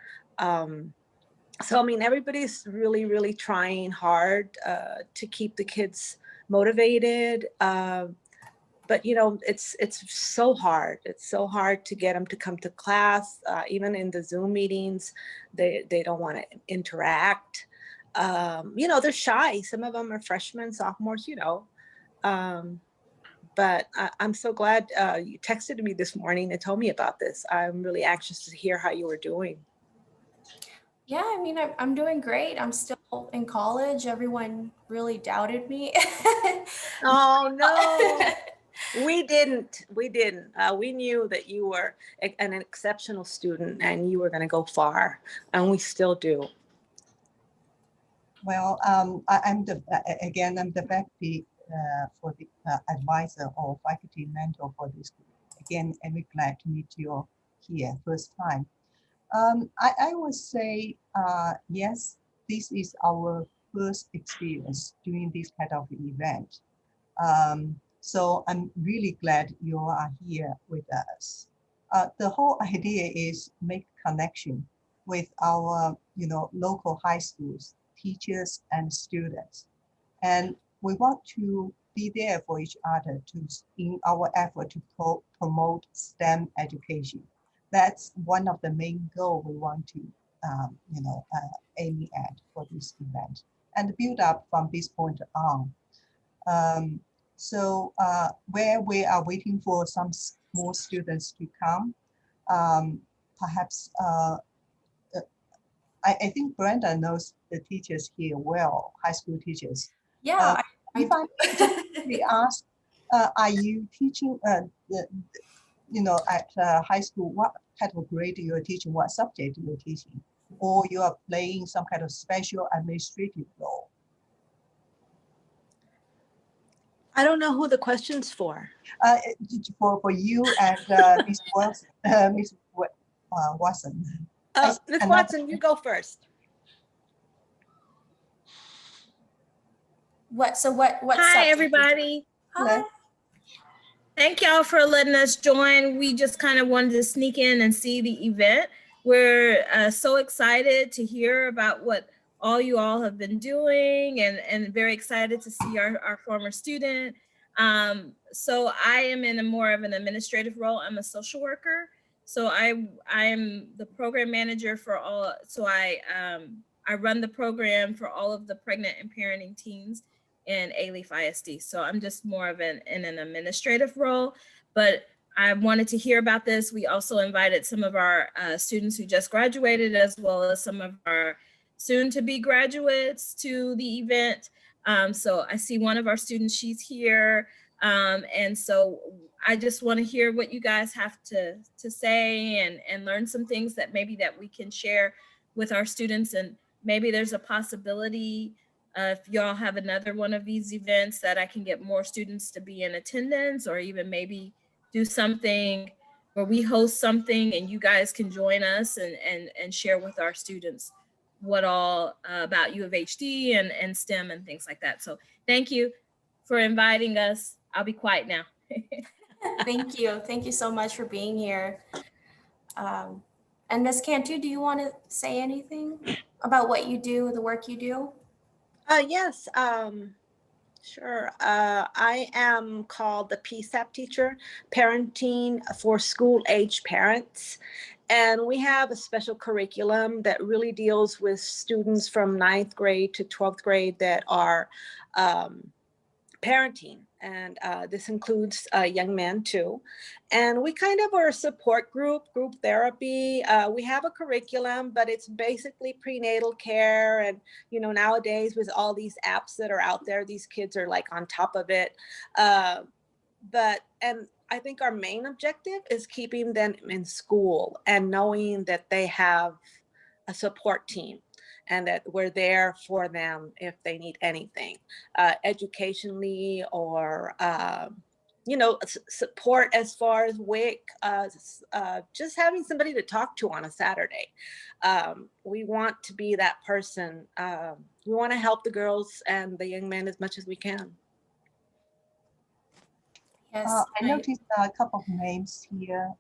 So, I mean, everybody's really, really trying hard to keep the kids motivated. But, it's so hard. It's so hard to get them to come to class. Even in the Zoom meetings, they don't want to interact. They're shy. Some of them are freshmen, sophomores, but but I'm so glad you texted me this morning and told me about this. I'm really anxious to hear how you were doing. Yeah, I mean, I'm doing great. I'm still in college. Everyone really doubted me. Oh, no. We didn't. We knew that you were an exceptional student and you were going to go far, and we still do. Well, I'm the faculty for the advisor or faculty mentor for this group. Again, I'm very glad to meet you here first time. I would say yes, this is our first experience doing this kind of event. So I'm really glad you are here with us. The whole idea is make connection with our, local high schools, teachers and students. And we want to be there for each other in our effort to promote STEM education. That's one of the main goals we want to, aim at for this event and build up from this point on. So where we are waiting for some more students to come, perhaps I think Brenda knows the teachers here well, high school teachers. Yeah, if I may ask, are you teaching, at high school, what kind of grade you are teaching, what subject you are teaching, or you are playing some kind of special administrative role? I don't know who the question's for. For you and Miss Watson. Watson. Ms. Watson, you go first. What Hi, subject? everybody. Hello. Thank y'all for letting us join. We just kind of wanted to sneak in and see the event. We're so excited to hear about what all you all have been doing and very excited to see our former student. So I am in a more of an administrative role. I'm a social worker. So I am the program manager for all. So I run the program for all of the pregnant and parenting teams in Alief ISD. So I'm just more of in an administrative role, but I wanted to hear about this. We also invited some of our students who just graduated, as well as some of our soon-to-be graduates to the event. So I see one of our students, she's here. And so I just want to hear what you guys have to say and learn some things that maybe that we can share with our students. And maybe there's a possibility if y'all have another one of these events that I can get more students to be in attendance, or even maybe do something where we host something and you guys can join us and share with our students what all about U of HD and STEM and things like that. So thank you for inviting us. I'll be quiet now. Thank you. Thank you so much for being here. And Ms. Cantu, do you want to say anything about what you do, the work you do? Yes, sure. I am called the PSAP teacher, Parenting for School Age Parents. And we have a special curriculum that really deals with students from 9th grade to 12th grade that are parenting. And this includes young men too. And we kind of are a support group therapy. We have a curriculum, but it's basically prenatal care. And, nowadays with all these apps that are out there, these kids are like on top of it. And I think our main objective is keeping them in school and knowing that they have a support team, and that we're there for them if they need anything, educationally or, support as far as WIC, just having somebody to talk to on a Saturday. We want to be that person. We want to help the girls and the young men as much as we can. Yes. I noticed a couple of names here.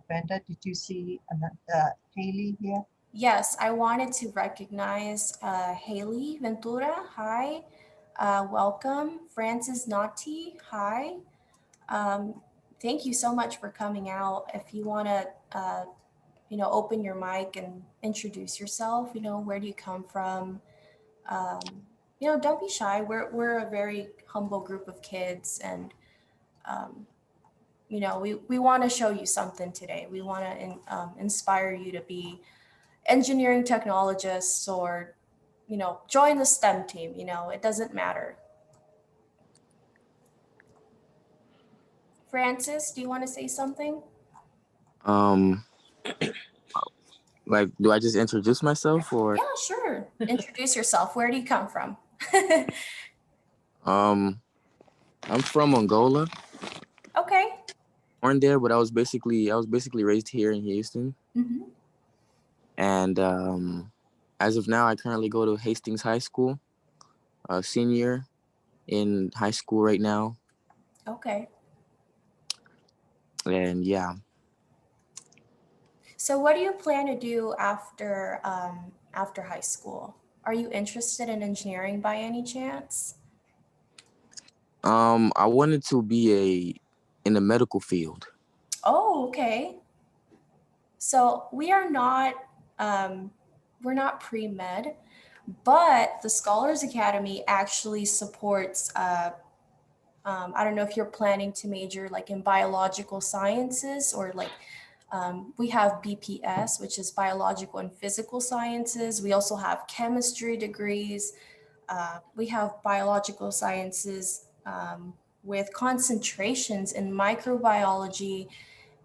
Brenda, did you see Haley here? Yes, I wanted to recognize Haley Ventura. Hi, welcome. Francis Nati. Hi. Thank you so much for coming out. If you want to, open your mic and introduce yourself. Where do you come from? Don't be shy. We're a very humble group of kids, and you know, we want to show you something today. We want to inspire you to be engineering technologists or, you know, join the STEM team. You know, it doesn't matter. Francis, do you want to say something? Like, do I just introduce myself or? Yeah, sure. Introduce yourself. Where do you come from? I'm from Angola. Okay. Born there, but I was basically raised here in Houston. Mm-hmm. And as of now, I currently go to Hastings High School, senior in high school right now. Okay. And yeah. So what do you plan to do after after high school? Are you interested in engineering by any chance? I wanted to be in the medical field. Oh, okay. So we are not we're not pre-med, but the Scholars Academy actually supports I don't know if you're planning to major like in biological sciences or like we have BPS, which is biological and physical sciences. We also have chemistry degrees. We have biological sciences with concentrations in microbiology,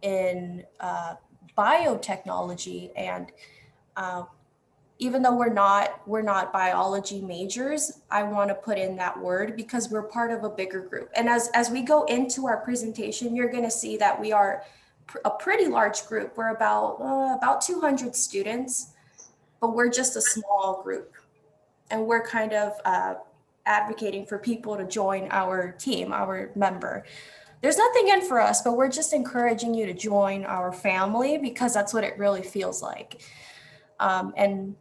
in biotechnology, and even though we're not biology majors, I want to put in that word because we're part of a bigger group. And as we go into our presentation, you're going to see that we are a pretty large group. We're about 200 students, but we're just a small group. And we're kind of advocating for people to join our team, our member. There's nothing in for us, but we're just encouraging you to join our family because that's what it really feels like. And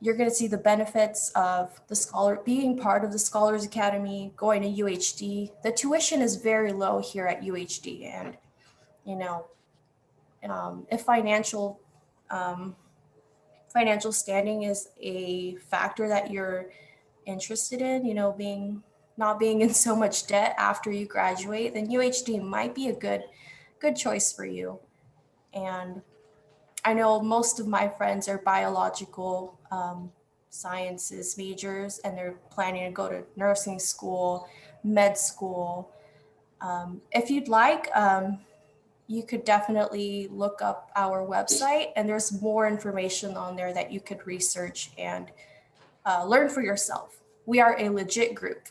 you're going to see the benefits of being part of the Scholars Academy, going to UHD. The tuition is very low here at UHD, and you know, if financial standing is a factor that you're interested in, you know, not being in so much debt after you graduate, then UHD might be a good choice for you. And I know most of my friends are biological sciences majors, and they're planning to go to nursing school, med school. If you'd like, you could definitely look up our website, and there's more information on there that you could research and learn for yourself. We are a legit group.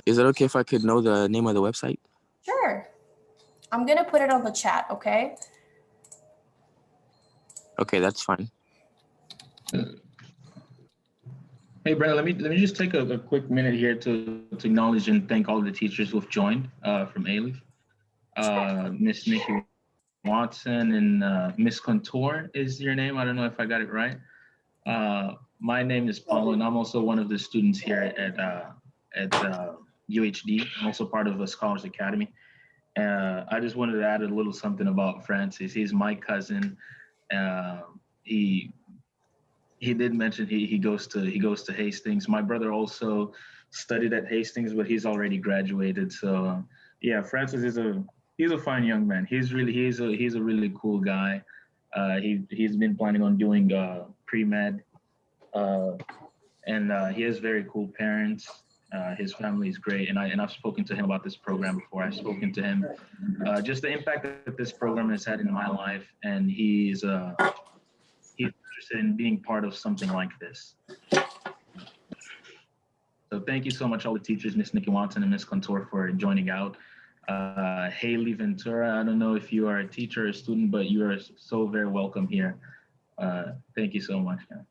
Is it okay if I could know the name of the website? Sure. I'm going to put it on the chat, okay? Okay, that's fine. Hey, Brandon, let me just take a quick minute here to acknowledge and thank all the teachers who've joined from A-Leaf. Miss Nikki Watson and Miss Contour is your name. I don't know if I got it right. My name is Paulo, and I'm also one of the students here at UHD. I'm also part of the Scholars Academy. I just wanted to add a little something about Francis. He's my cousin. He did mention he goes to Hastings. My brother also studied at Hastings, but he's already graduated. So yeah, Francis he's a fine young man. He's a really cool guy. He's been planning on doing pre-med, and he has very cool parents. His family is great, and I've spoken to him about this program before. I've spoken to him just the impact that this program has had in my life, and he's interested in being part of something like this. So thank you so much, all the teachers, Miss Nikki Watson and Miss Contour, for joining out. Haley Ventura, I don't know if you are a teacher or a student, but you are so very welcome here. Thank you so much, man.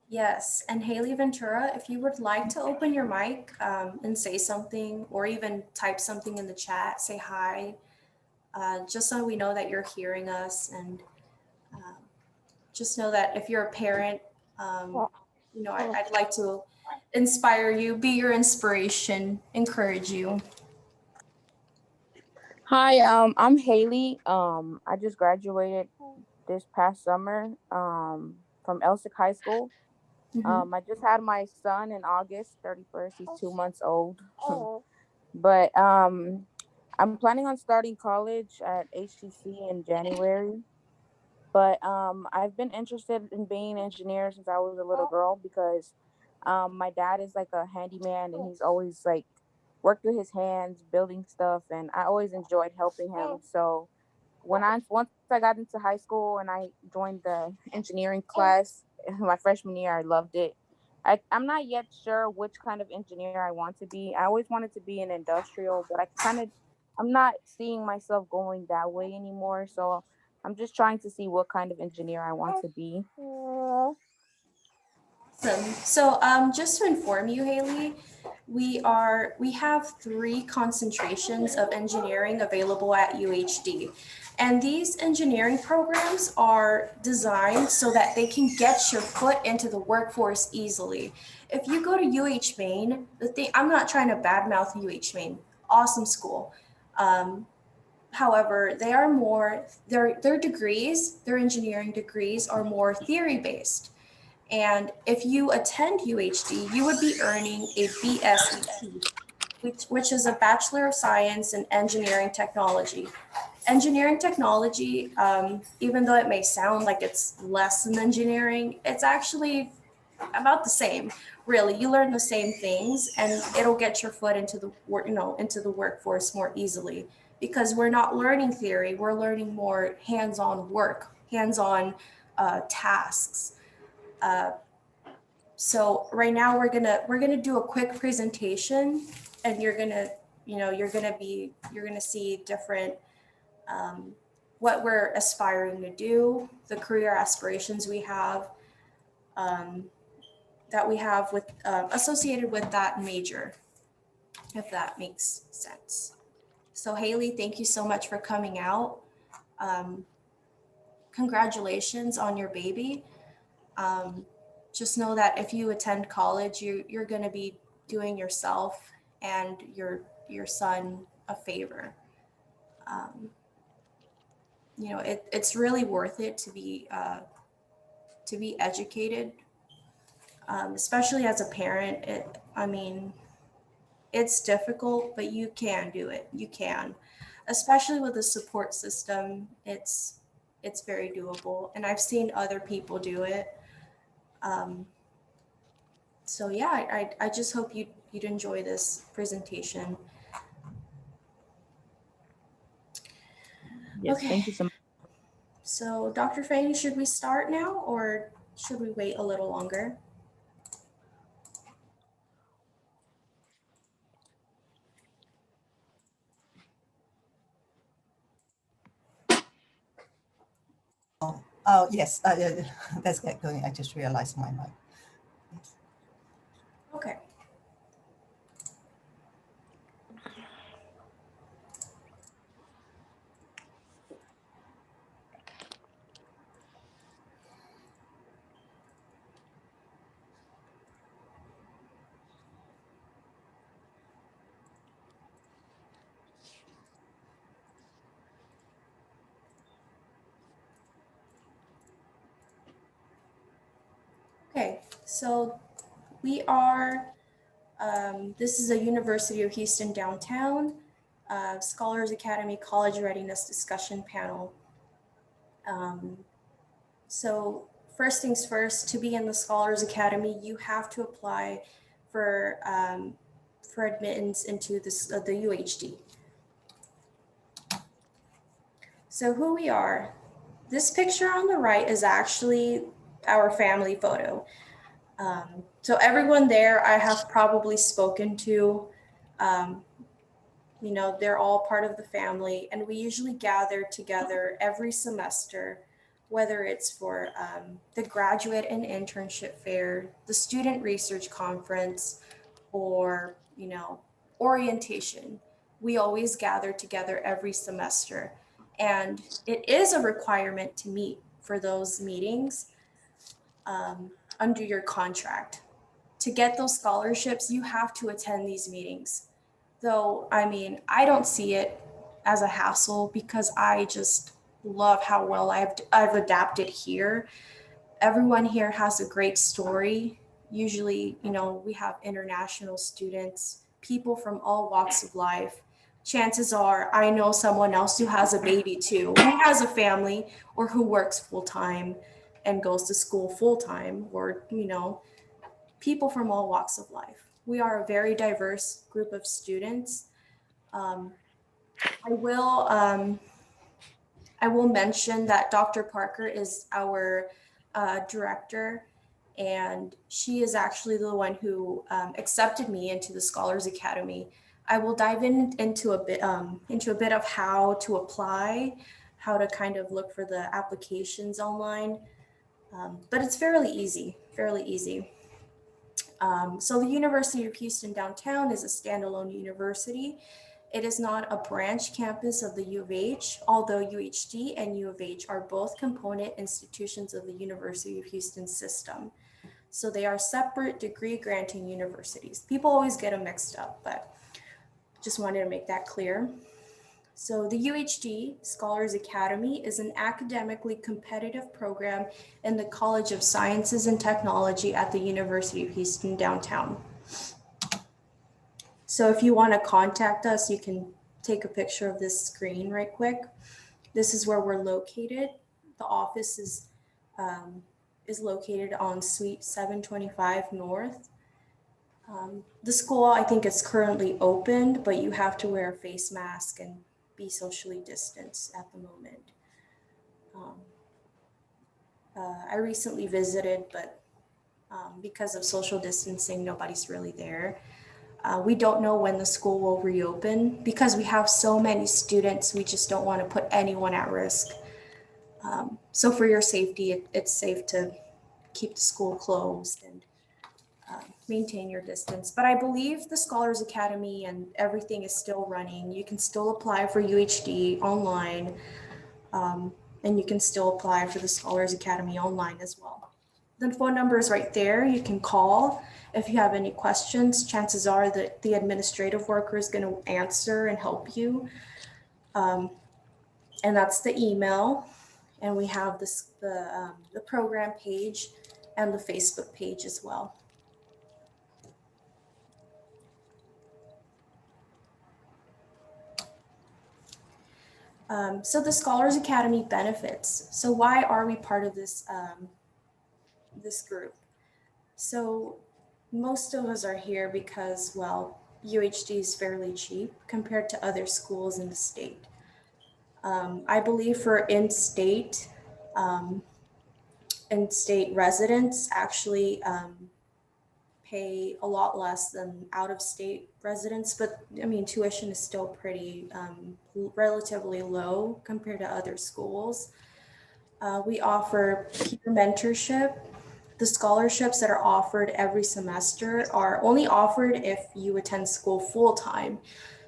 Yes, and Haley Ventura, if you would like to open your mic and say something, or even type something in the chat, say hi, just so we know that you're hearing us, and just know that if you're a parent, you know, I'd like to inspire you, be your inspiration, encourage you. Hi, I'm Haley. I just graduated this past summer from Elsick High School. I just had my son in August 31st. He's 2 months old. But I'm planning on starting college at HTC in January. But I've been interested in being an engineer since I was a little girl because my dad is like a handyman and he's always like worked with his hands building stuff, and I always enjoyed helping him. So once I got into high school and I joined the engineering class my freshman year, I loved it. I'm not yet sure which kind of engineer I want to be. I always wanted to be an industrial, but I'm not seeing myself going that way anymore. So I'm just trying to see what kind of engineer I want to be. Awesome. So just to inform you, Haley, we have 3 concentrations of engineering available at UHD. And these engineering programs are designed so that they can get your foot into the workforce easily. If you go to UH Maine, I'm not trying to badmouth UH Maine, awesome school. However, they are more, their degrees, their engineering degrees are more theory-based. And if you attend UHD, you would be earning a BSET, which is a Bachelor of Science in Engineering Technology. Engineering technology, even though it may sound like it's less than engineering, it's actually about the same. Really, you learn the same things, and it'll get your foot into the into the workforce more easily, because we're not learning theory, we're learning more hands-on work, hands-on tasks. So right now we're gonna do a quick presentation, and you're gonna see different what we're aspiring to do, the career aspirations we have that we have with associated with that major, if that makes sense. So Haley, thank you so much for coming out. Congratulations on your baby. Just know that if you attend college, you're going to be doing yourself and your son a favor. It's really worth it to be educated, especially as a parent. It's difficult, but you can do it. You can, especially with a support system. It's very doable, and I've seen other people do it. So yeah, I just hope you'd enjoy this presentation. Yes, Okay. thank you so much. So Dr. Fang, should we start now or should we wait a little longer? Oh, yes, let's get going. I just realized my mic. Okay. Okay, so we are, this is a University of Houston downtown Scholars Academy College Readiness Discussion Panel. So first things first, to be in the Scholars Academy, you have to apply for admittance into this, the UHD. So who we are, this picture on the right is actually our family photo. So everyone there I have probably spoken to, they're all part of the family, and we usually gather together every semester, whether it's for the graduate and internship fair, the student research conference, or, orientation. We always gather together every semester, and it is a requirement to meet for those meetings under your contract. To get those scholarships, you have to attend these meetings. Though, I don't see it as a hassle because I just love how well I've adapted here. Everyone here has a great story, usually, we have international students, people from all walks of life. Chances are I know someone else who has a baby too, who has a family, or who works full time and goes to school full time, or, people from all walks of life. We are a very diverse group of students. I will mention that Dr. Parker is our director, and she is actually the one who accepted me into the Scholars Academy. I will dive into a bit of how to apply, how to kind of look for the applications online, but it's fairly easy. So the University of Houston Downtown is a standalone university. It is not a branch campus of the U of H, although UHD and U of H are both component institutions of the University of Houston system. So they are separate degree granting universities. People always get them mixed up, but just wanted to make that clear. So the UHD Scholars Academy is an academically competitive program in the College of Sciences and Technology at the University of Houston Downtown. So if you want to contact us, you can take a picture of this screen right quick. This is where we're located. The office is located on Suite 725 North. The school, I think, is currently opened, but you have to wear a face mask and be socially distanced at the moment. I recently visited, but because of social distancing, nobody's really there. We don't know when the school will reopen. Because we have so many students, we just don't want to put anyone at risk. So for your safety, it's safe to keep the school closed and maintain your distance. But I believe the Scholars Academy and everything is still running. You can still apply for UHD online, and you can still apply for the Scholars Academy online as well. The phone number is right there. You can call if you have any questions. Chances are that the administrative worker is going to answer and help you. And that's the email. And we have the program page and the Facebook page as well. So the Scholars Academy benefits. So why are we part of this, this group? So most of us are here because, well, UHD is fairly cheap compared to other schools in the state. I believe for in-state residents actually pay a lot less than out-of-state residents, but I mean, tuition is still pretty relatively low compared to other schools. We offer peer mentorship. The scholarships that are offered every semester are only offered if you attend school full-time.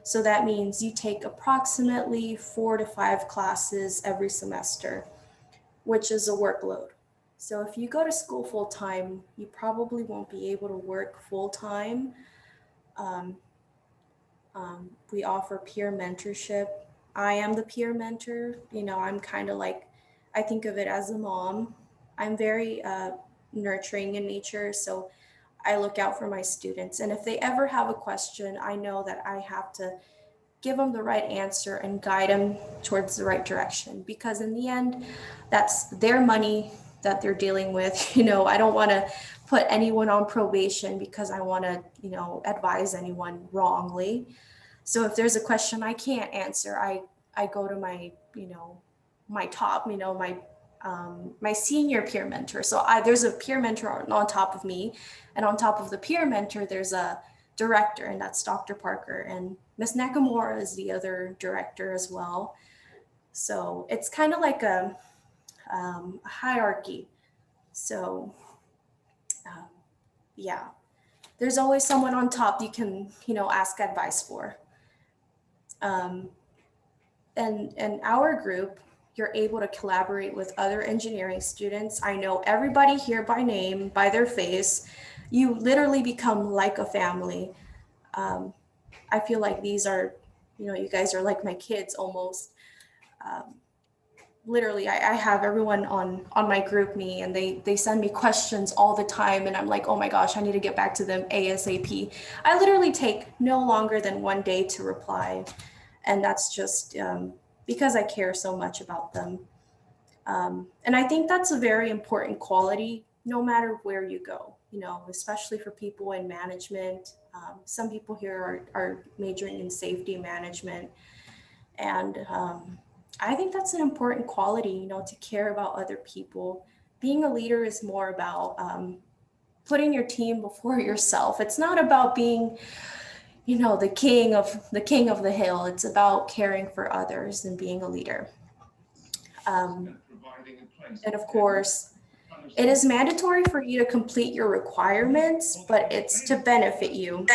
So that means you take approximately 4 to 5 classes every semester, which is a workload. So if you go to school full-time, you probably won't be able to work full-time. We offer peer mentorship. I am the peer mentor. I'm kind of like, I think of it as a mom. I'm very nurturing in nature, so I look out for my students. And if they ever have a question, I know that I have to give them the right answer and guide them towards the right direction, because in the end, that's their money that they're dealing with. I don't want to put anyone on probation because I want to, advise anyone wrongly. So if there's a question I can't answer, I go to my, my top, my senior peer mentor. So there's a peer mentor on top of me, and on top of the peer mentor, there's a director, and that's Dr. Parker, and Ms. Nakamura is the other director as well. So it's kind of like a hierarchy. So yeah, there's always someone on top you can, ask advice for. And our group, you're able to collaborate with other engineering students. I know everybody here by name, by their face. You literally become like a family. I feel like these are, you guys are like my kids almost. literally I have everyone on my group me, and they send me questions all the time, and I'm like, oh my gosh, I need to get back to them ASAP. I literally take no longer than 1 day to reply, and that's just because I care so much about them. And I think that's a very important quality no matter where you go, you know, especially for people in management. Some people here are majoring in safety management, and I think that's an important quality, you know, to care about other people. Being a leader is more about putting your team before yourself. It's not about being, you know, the king of the hill. It's about caring for others and being a leader. And of course, it is mandatory for you to complete your requirements, but it's to benefit you.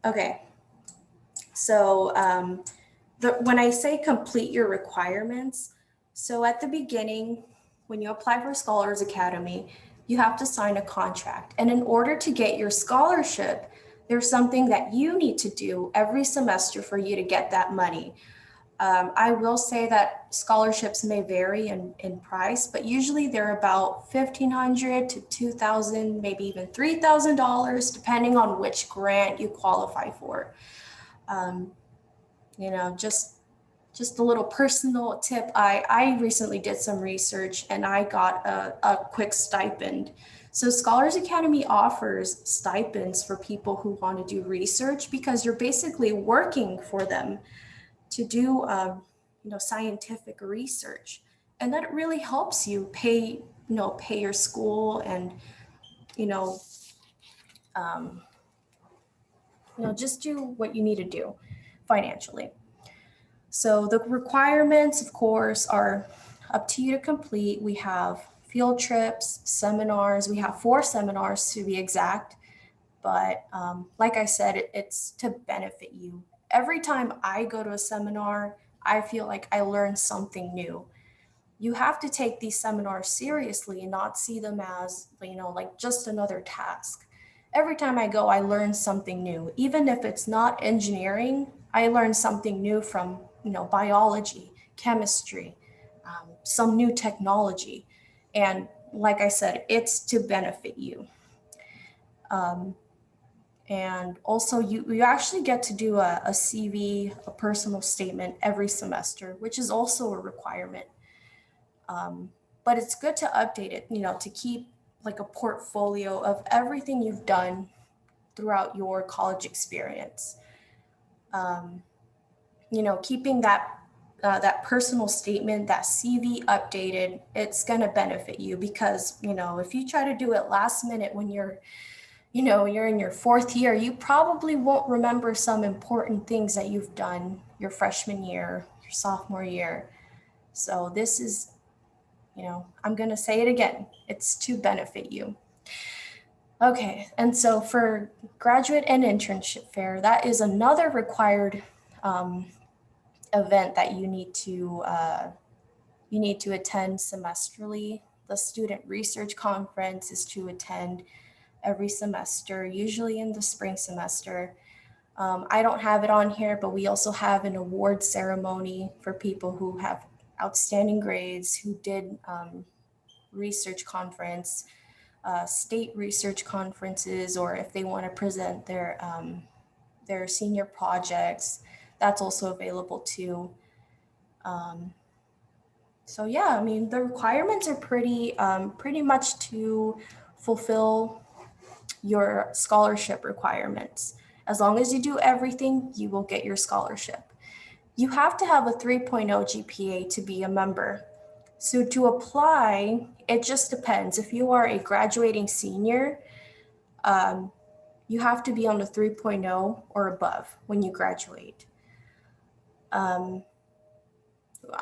Okay. So when I say complete your requirements, so at the beginning, when you apply for Scholars Academy, you have to sign a contract. And in order to get your scholarship, there's something that you need to do every semester for you to get that money. I will say that scholarships may vary in price, but usually they're about $1,500 to $2,000, maybe even $3,000, depending on which grant you qualify for. You know, just a little personal tip. I recently did some research and I got a quick stipend. So Scholars Academy offers stipends for people who want to do research, because you're basically working for them to do you know, scientific research, and that really helps you pay your school and just do what you need to do financially. So the requirements, of course, are up to you to complete. We have field trips, seminars. We have 4 seminars to be exact, but like I said, it's to benefit you. Every time I go to a seminar, I feel like I learn something new. You have to take these seminars seriously and not see them as, like just another task. Every time I go, I learn something new. Even if it's not engineering, I learn something new from, biology, chemistry, some new technology. And like I said, it's to benefit you. And also you actually get to do a CV, a personal statement every semester, which is also a requirement. But it's good to update it, to keep like a portfolio of everything you've done throughout your college experience. Keeping that personal statement, that CV updated, it's going to benefit you, because, if you try to do it last minute when you're in your 4th year, you probably won't remember some important things that you've done your freshman year, your sophomore year. So this is, I'm going to say it again, it's to benefit you. Okay, and so for graduate and internship fair, that is another required event that you need to attend semesterally. The student research conference is to attend every semester, usually in the spring semester. I don't have it on here, but we also have an award ceremony for people who have outstanding grades, who did research conference, state research conferences, or if they want to present their senior projects, that's also available too. So yeah, I mean, the requirements are pretty much to fulfill your scholarship requirements. As long as you do everything, you will get your scholarship. You have to have a 3.0 GPA to be a member. So to apply, it just depends. If you are a graduating senior, you have to be on a 3.0 or above when you graduate.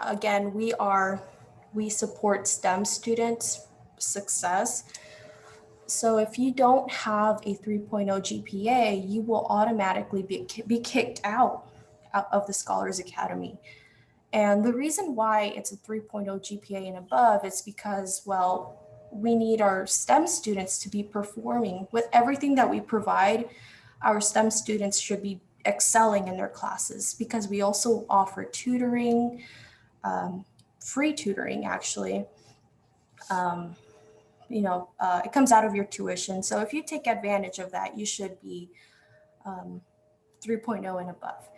Again, we support STEM students' success. So if you don't have a 3.0 GPA, you will automatically be kicked out of the Scholars Academy. And the reason why it's a 3.0 GPA and above is because, well, we need our STEM students to be performing with everything that we provide. Our STEM students should be excelling in their classes, because we also offer tutoring, free tutoring actually. It comes out of your tuition. So if you take advantage of that, you should be 3.0 and above.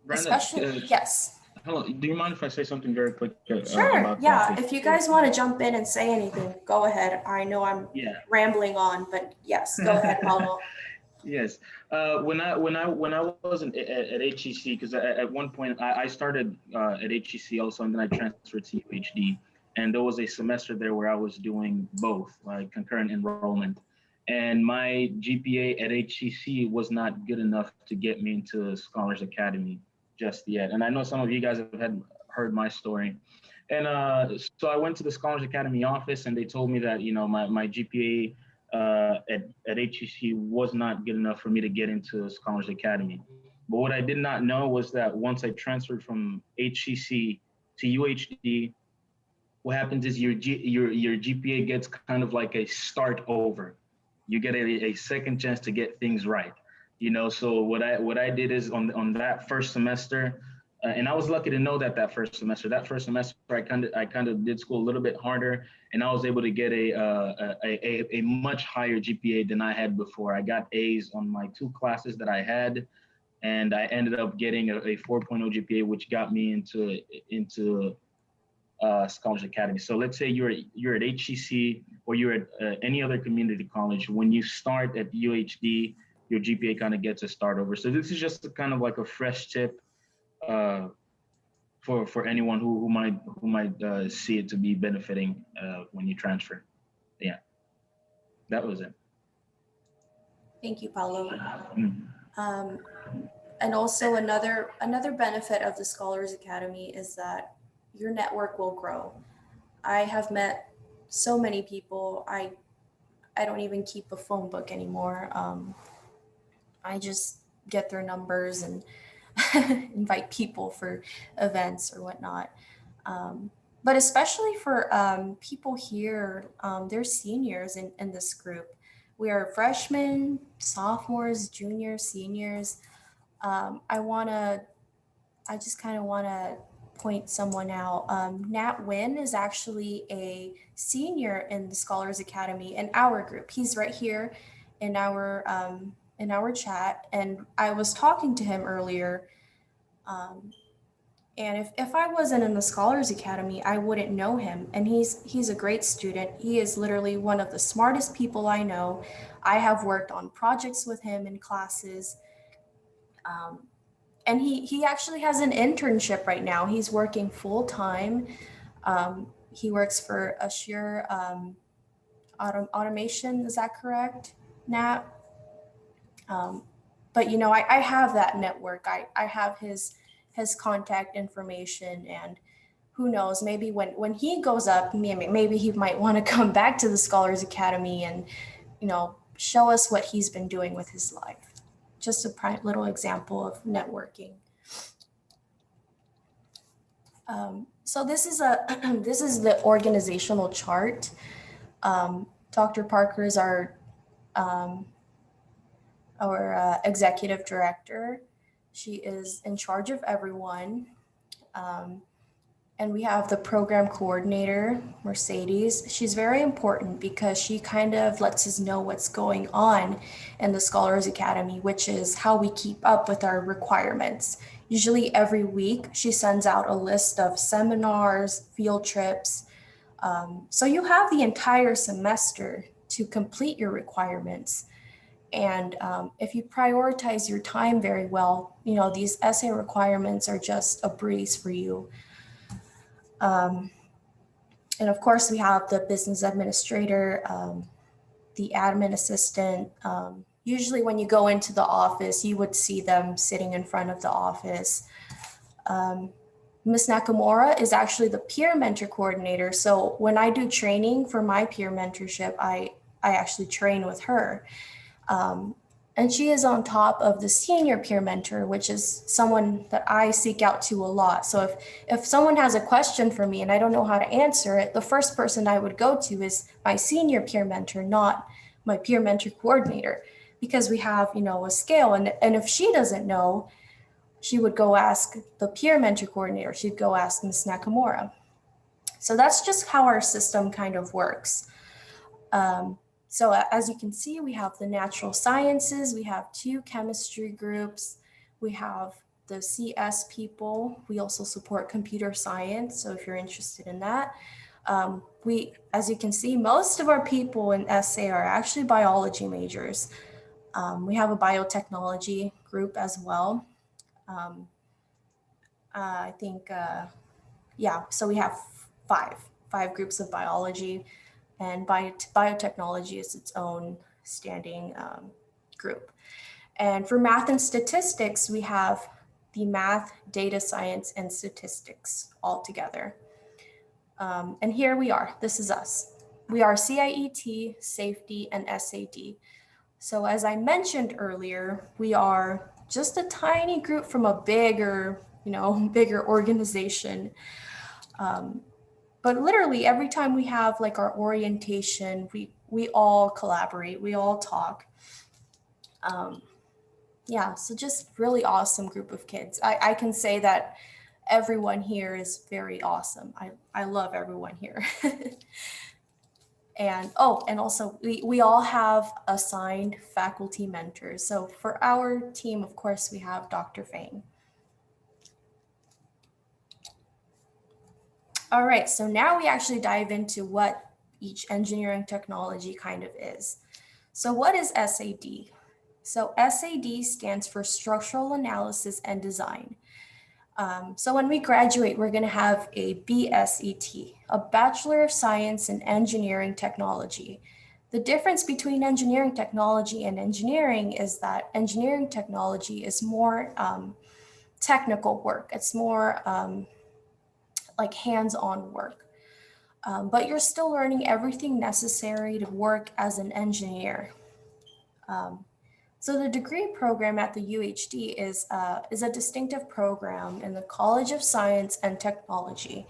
Brenda, Especially, yes. hello, do you mind if I say something very quick? Sure, about yeah. that? If you guys want to jump in and say anything, go ahead. I know I'm rambling on, but yes, go ahead, Paulo. Yes. When I was at HEC, because at one point I started at HEC also, and then I transferred to UHD, and there was a semester there where I was doing both, like concurrent enrollment, and my GPA at HEC was not good enough to get me into Scholars Academy just yet. And I know some of you guys have heard my story. And so I went to the Scholars Academy office, and they told me that, my GPA at HEC was not good enough for me to get into Scholars Academy. But what I did not know was that once I transferred from HEC to UHD, what happens is your GPA gets kind of like a start over. You get a second chance to get things right. So what I did is on that first semester, and I was lucky to know that first semester I kind of did school a little bit harder, and I was able to get a much higher GPA than I had before. I got A's on my 2 classes that I had, and I ended up getting a 4.0 GPA, which got me into Scholars Academy. So let's say you're at HEC or you're at any other community college. When you start at UHD, your GPA kind of gets a start over. So this is just kind of like a fresh tip for anyone who might see it to be benefiting when you transfer. Yeah, that was it. Thank you, Paulo. And also another benefit of the Scholars Academy is that your network will grow. I have met so many people. I don't even keep a phone book anymore. I just get their numbers and invite people for events or whatnot. But especially for people here, they're seniors in this group. We are freshmen, sophomores, juniors, seniors. I just kind of want to point someone out. Nat Wynn is actually a senior in the Scholars Academy in our group. He's right here in our chat, and I was talking to him earlier. And if I wasn't in the Scholars Academy, I wouldn't know him. And he's a great student. He is literally one of the smartest people I know. I have worked on projects with him in classes. And he actually has an internship right now. He's working full time. He works for Assure Automation. Is that correct, Nat? But I have that network. I have his contact information, and who knows, maybe when he goes up, maybe he might want to come back to the Scholars Academy and show us what he's been doing with his life. Just a little example of networking. So this is the organizational chart. Dr. Parker is our executive director. She is in charge of everyone. And we have the program coordinator, Mercedes. She's very important because she kind of lets us know what's going on in the Scholars Academy, which is how we keep up with our requirements. Usually every week, she sends out a list of seminars, field trips. So you have the entire semester to complete your requirements. And if you prioritize your time very well, these essay requirements are just a breeze for you. And of course, we have the business administrator, the admin assistant. Usually when you go into the office, you would see them sitting in front of the office. Ms. Nakamura is actually the peer mentor coordinator. So when I do training for my peer mentorship, I actually train with her. And she is on top of the senior peer mentor, which is someone that I seek out to a lot. So if someone has a question for me and I don't know how to answer it, the first person I would go to is my senior peer mentor, not my peer mentor coordinator. because we have, you know, a scale. And if she doesn't know, she would go ask the peer mentor coordinator. She'd go ask Ms. Nakamura. So that's just how our system kind of works. So as you can see, we have the natural sciences, we have 2 chemistry groups, we have the CS people. We also support computer science. So if you're interested in that, as you can see, most of our people in SA are actually biology majors. We have a biotechnology group as well. I think, yeah, so we have five groups of biology, and biotechnology is its own standing group. And for math and statistics, we have the math, data science, and statistics all together. And here we are, this is us. We are CIET, safety, and SAD. So as I mentioned earlier, we are just a tiny group from a bigger, bigger organization. But literally every time we have like our orientation, we all collaborate, we all talk. Yeah, so just really awesome group of kids. I can say that everyone here is very awesome. I love everyone here. And also we all have assigned faculty mentors. So for our team, of course, we have Dr. Fang. All right, so now we actually dive into what each engineering technology kind of is. So what is SAD? So SAD stands for Structural Analysis and Design. So when we graduate, we're going to have a BSET, a Bachelor of Science in Engineering Technology. The difference between engineering technology and engineering is that engineering technology is more technical work. It's more like hands-on work. But you're still learning everything necessary to work as an engineer. So the degree program at the UHD is a distinctive program in the College of Science and Technology.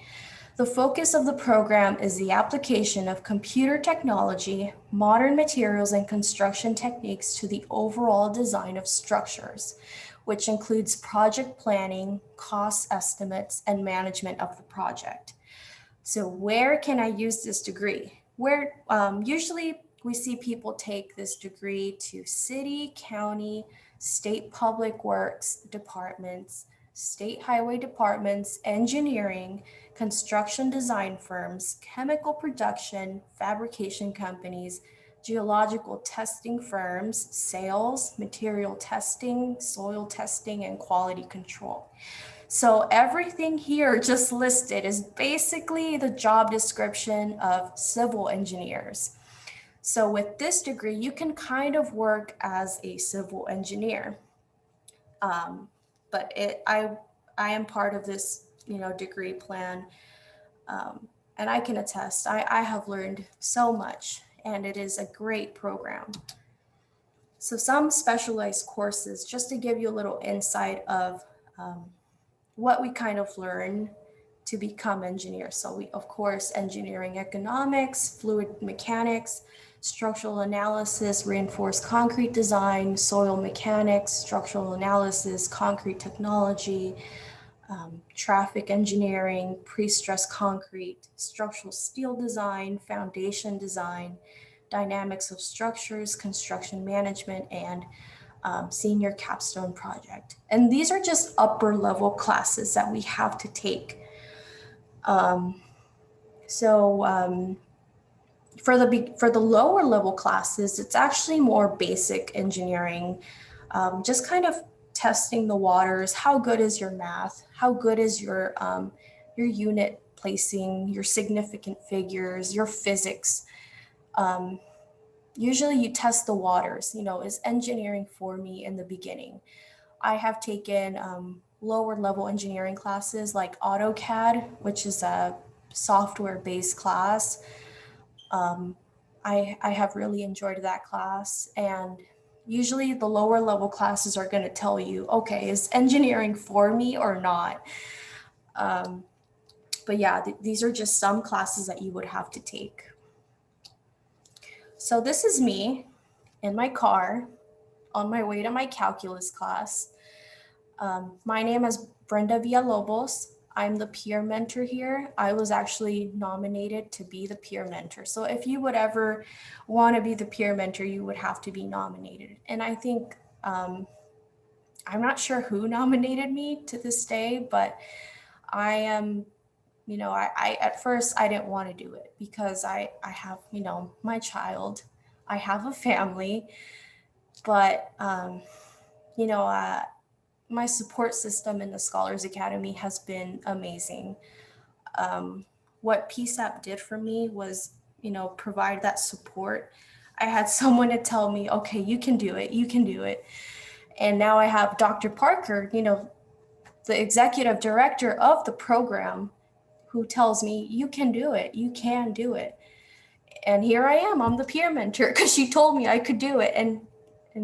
The focus of the program is the application of computer technology, modern materials, and construction techniques to the overall design of structures, which includes project planning, cost estimates, and management of the project. So where can I use this degree? Usually we see people take this degree to city, county, state public works departments, state highway departments, engineering, construction design firms, chemical production, fabrication companies, geological testing firms, sales, material testing, soil testing, and quality control. So everything here just listed is basically the job description of civil engineers. So with this degree, you can kind of work as a civil engineer. But I am part of this, degree plan. And I can attest, I have learned so much, and it is a great program. So some specialized courses, just to give you a little insight of what we kind of learn to become engineers. So we, of course, engineering economics, fluid mechanics, structural analysis, reinforced concrete design, soil mechanics, structural analysis, concrete technology, traffic engineering, pre-stressed concrete, structural steel design, foundation design, dynamics of structures, construction management, and senior capstone project. And these are just upper level classes that we have to take. For the lower level classes, it's actually more basic engineering, just kind of testing the waters. How good is your math? How good is your unit placing, your significant figures, your physics? Usually you test the waters, is engineering for me in the beginning? I have taken lower level engineering classes like AutoCAD, which is a software-based class. I have really enjoyed that class, and usually the lower level classes are going to tell you, okay, is engineering for me or not? But yeah, these are just some classes that you would have to take. So this is me in my car on my way to my calculus class. My name is Brenda Villalobos. I'm the peer mentor here. I was actually nominated to be the peer mentor. So if you would ever want to be the peer mentor, you would have to be nominated. And I think, I'm not sure who nominated me to this day, but I am, I at first I didn't want to do it because I have, my child, I have a family, but, my support system in the Scholars Academy has been amazing. What PSAP did for me was, provide that support. I had someone to tell me, okay, you can do it, you can do it. And now I have Dr. Parker, the executive director of the program, who tells me, you can do it, you can do it. And here I am, I'm the peer mentor because she told me I could do it. And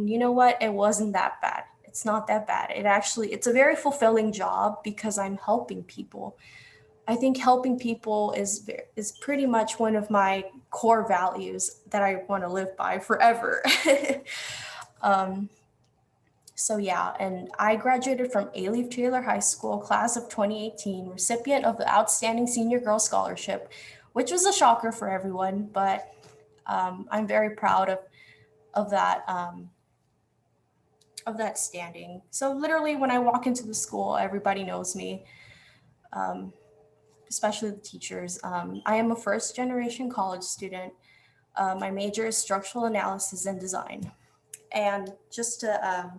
you know what? It wasn't that bad. It's not that bad. It's a very fulfilling job because I'm helping people. I think helping people is pretty much one of my core values that I want to live by forever. So yeah, and I graduated from Alief Taylor High School, class of 2018, recipient of the Outstanding Senior Girl Scholarship, which was a shocker for everyone, but I'm very proud of that standing. So literally when I walk into the school, everybody knows me, especially the teachers. I am a first generation college student. My major is structural analysis and design. And just to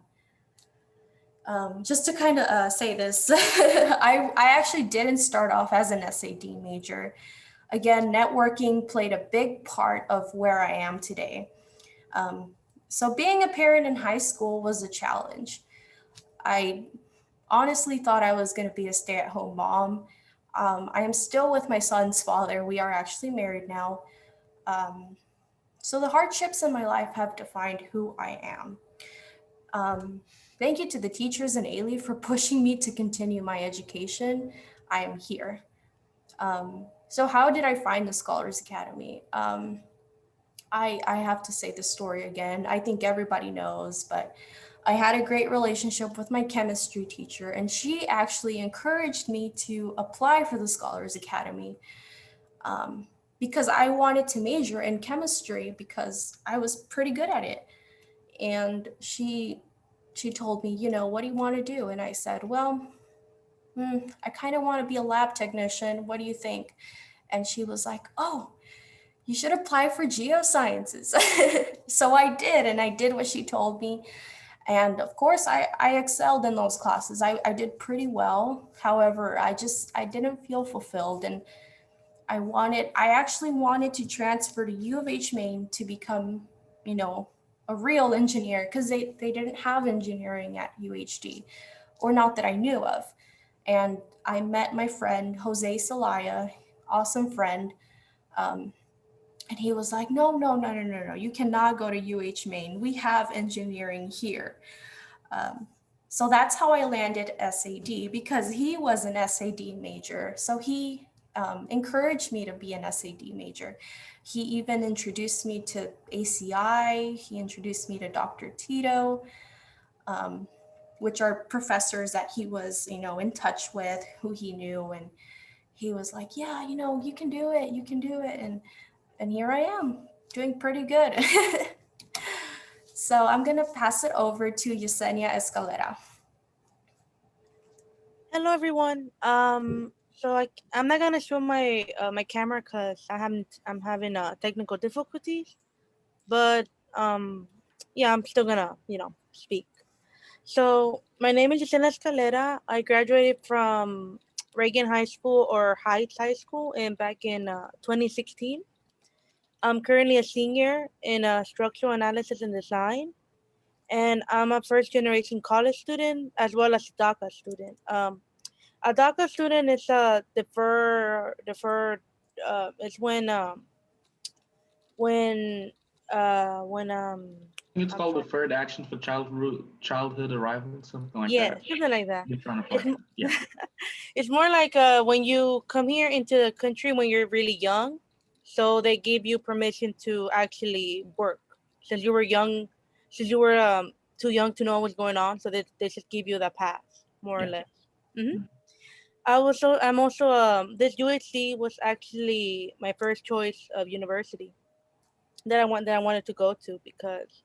kind of say this, I actually didn't start off as an SAD major. Again, networking played a big part of where I am today. So being a parent in high school was a challenge. I honestly thought I was going to be a stay-at-home mom. I am still with my son's father. We are actually married now. So the hardships in my life have defined who I am. Thank you to the teachers in Alief for pushing me to continue my education. I am here. So how did I find the Scholars Academy? I have to say the story again. I think everybody knows, but I had a great relationship with my chemistry teacher, and she actually encouraged me to apply for the Scholars Academy because I wanted to major in chemistry because I was pretty good at it. And she told me, what do you want to do? And I said, well, I kind of want to be a lab technician. What do you think? And she was like, oh, you should apply for geosciences. So I did, and I did what she told me. And of course, I excelled in those classes. I did pretty well. However, I didn't feel fulfilled. And I actually wanted to transfer to U of H Maine to become, a real engineer because they didn't have engineering at UHD, or not that I knew of. And I met my friend, Jose Celaya, awesome friend. And he was like, no, you cannot go to UH Maine. We have engineering here. So that's how I landed SAD because he was an SAD major. So he encouraged me to be an SAD major. He even introduced me to ACI. He introduced me to Dr. Tito, which are professors that he was, in touch with, who he knew. And he was like, yeah, you can do it. You can do it. And here I am doing pretty good. So I'm going to pass it over to Yesenia Escalera. Hello, everyone. So I'm not gonna show my my camera because I'm having technical difficulties, but yeah, I'm still gonna speak. So my name is Yesenia Escalera. I graduated from Reagan High School, or Heights High School, back in 2016. I'm currently a senior in structural analysis and design, and I'm a first generation college student as well as a DACA student. A DACA student is deferred. It's when It's called deferred action for childhood arrival, something like yeah, that. something like that. You're trying to apply. Yeah. It's more like when you come here into the country when you're really young, so they give you permission to actually work since you were young, since you were too young to know what's going on, so they just give you the pass, more or Yeah. less. I'm also this UHC was actually my first choice of university that I wanted to go to because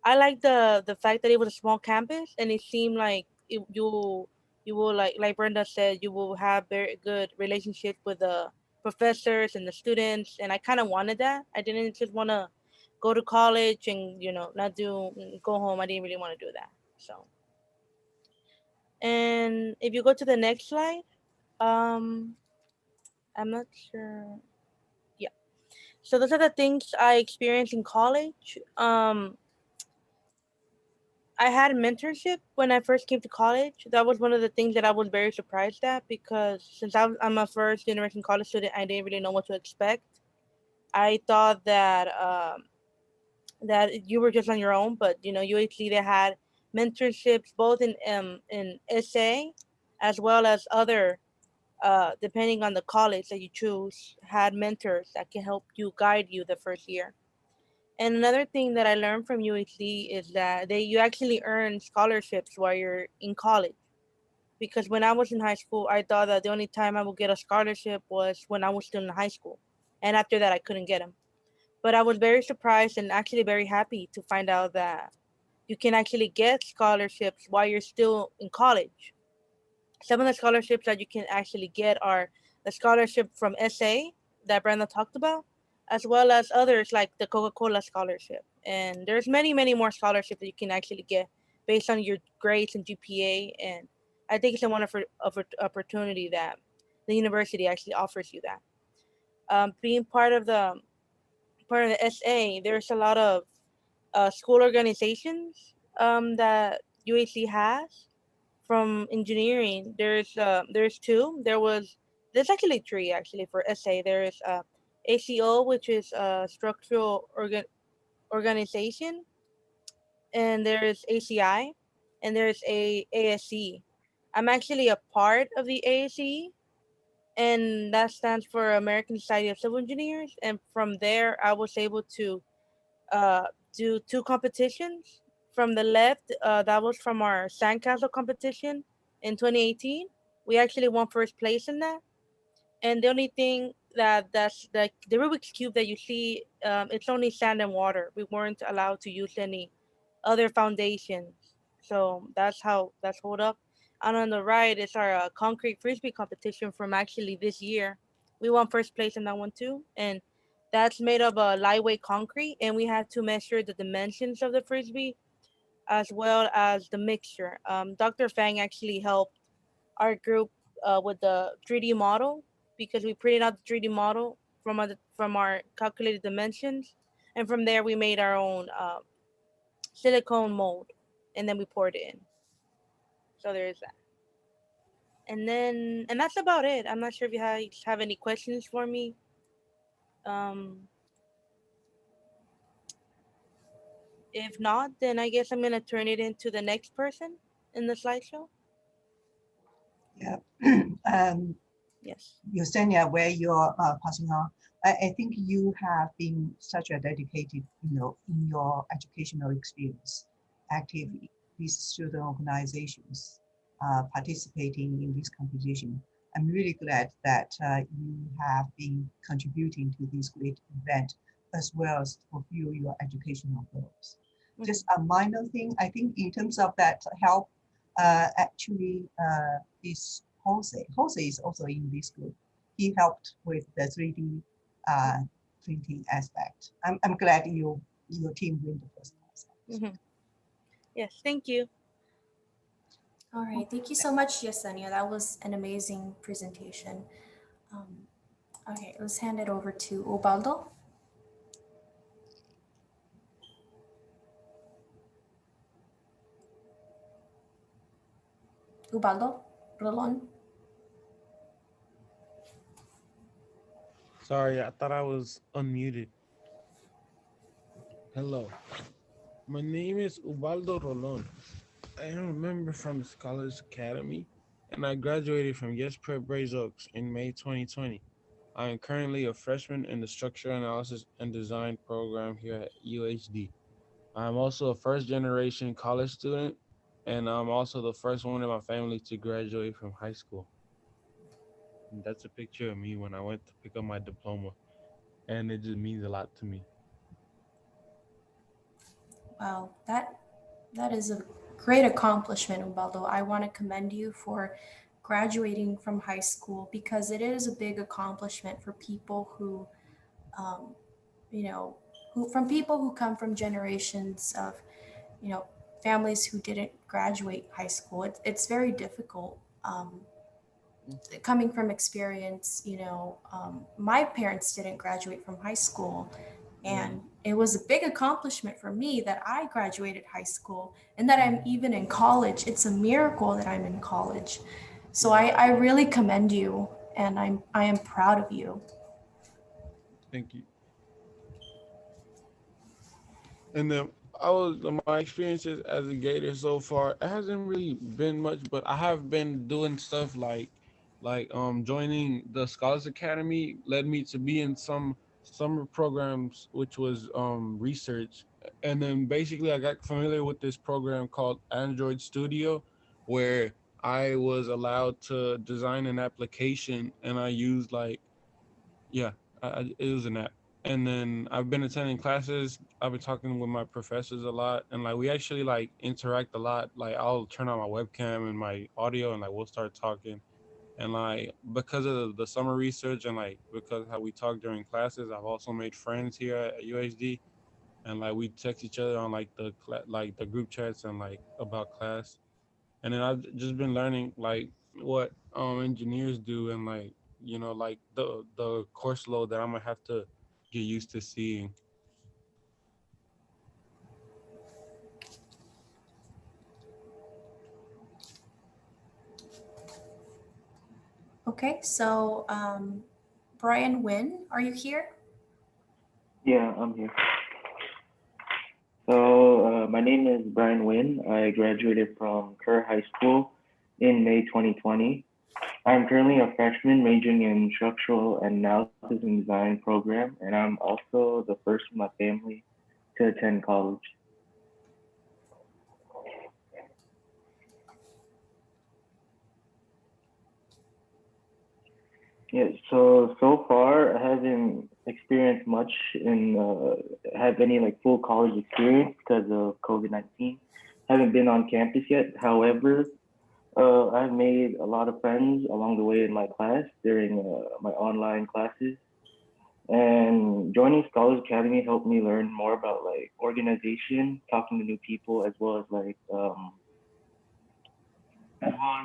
I like the fact that it was a small campus and it seemed like you will like Brenda said, you will have very good relationships with the professors and the students, and I kind of wanted that. I didn't just want to go to college and not go home. I didn't really want to do that. So, and if you go to the next slide, um, I'm not sure. Yeah. So those are the things I experienced in college. I had a mentorship when I first came to college. That was one of the things that I was very surprised at because since I'm a first generation college student, I didn't really know what to expect. I thought that you were just on your own, but UHC they had mentorships both in SA as well as other depending on the college that you choose had mentors that can help you guide you the first year. And another thing that I learned from UHC is that you actually earn scholarships while you're in college. Because when I was in high school, I thought that the only time I would get a scholarship was when I was still in high school. And after that, I couldn't get them. But I was very surprised and actually very happy to find out that you can actually get scholarships while you're still in college. Some of the scholarships that you can actually get are the scholarship from SA that Brenda talked about, as well as others like the Coca-Cola scholarship. And there's many, many more scholarships that you can actually get based on your grades and GPA. And I think it's a wonderful opportunity that the university actually offers you that. Being part of the SA, there's a lot of school organizations that UAC has from engineering. There's two. There's actually three actually for SA. There is ACO, which is structural organization, and there is ACI, and there's a ASE. I'm actually a part of the ASE, and that stands for American Society of Civil Engineers. And from there, I was able to uh, do two competitions. From the left, that was from our sandcastle competition in 2018. We actually won first place in that. And the only thing that's the Rubik's cube that you see, it's only sand and water. We weren't allowed to use any other foundations. So that's hold up. And on the right is our concrete frisbee competition from actually this year. We won first place in that one too, and that's made of a lightweight concrete. And we had to measure the dimensions of the frisbee as well as the mixture. Dr. Fang actually helped our group with the 3D model because we printed out the 3D model from our calculated dimensions, and from there we made our own silicone mold, and then we poured it in. So there's that. And that's about it. I'm not sure if you have any questions for me. If not, then I guess I'm gonna turn it into the next person in the slideshow. Yeah. Yes. Yesenia, where you're passing on, I think you have been such a dedicated, in your educational experience, active with student organizations, participating in this competition. I'm really glad that you have been contributing to this great event as well as fulfill your educational goals. Just a minor thing, I think in terms of that help, actually this Jose is also in this group. He helped with the 3D printing aspect. I'm glad your team win the first prize. Yes, thank you. All right, thank you so much, Yesenia. That was an amazing presentation. Okay, let's hand it over to Ubaldo. Ubaldo Rolon. Sorry, I thought I was unmuted. Hello, my name is Ubaldo Rolon. I am a member from the Scholars Academy, and I graduated from Yes Prep Braze Oaks in May 2020. I am currently a freshman in the Structural Analysis and Design program here at UHD. I'm also a first generation college student, and I'm also the first one in my family to graduate from high school. And that's a picture of me when I went to pick up my diploma, and it just means a lot to me. Wow, that is a great accomplishment, Ubaldo. I want to commend you for graduating from high school because it is a big accomplishment for people who, um, you know, from people who come from generations of, families who didn't graduate high school. It's very difficult. Coming from experience, my parents didn't graduate from high school. And it was a big accomplishment for me that I graduated high school and that I'm even in college. It's a miracle that I'm in college. So I really commend you, and I am proud of you. Thank you. And then my experiences as a Gator so far, it hasn't really been much, but I have been doing stuff like joining the Scholars Academy led me to be in some summer programs, which was research. And then basically I got familiar with this program called Android Studio, where I was allowed to design an application, and I used it was an app. And then I've been attending classes. I've been talking with my professors a lot, and we actually interact a lot. Like I'll turn on my webcam and my audio, and we'll start talking. And because of the summer research and because how we talk during classes, I've also made friends here at UHD, and we text each other on the group chats and about class. And then I've just been learning what engineers do, and the course load that I'm gonna have to get used to seeing. Okay, so Brian Wynn, are you here? Yeah, I'm here. So my name is Brian Wynn. I graduated from Kerr High School in May 2020. I'm currently a freshman majoring in structural analysis and design program, and I'm also the first in my family to attend college. Yeah, so far I haven't experienced much have any full college experience because of COVID-19. Haven't been on campus yet. However, I've made a lot of friends along the way in my class during my online classes. And joining Scholars Academy helped me learn more about organization, talking to new people, as well as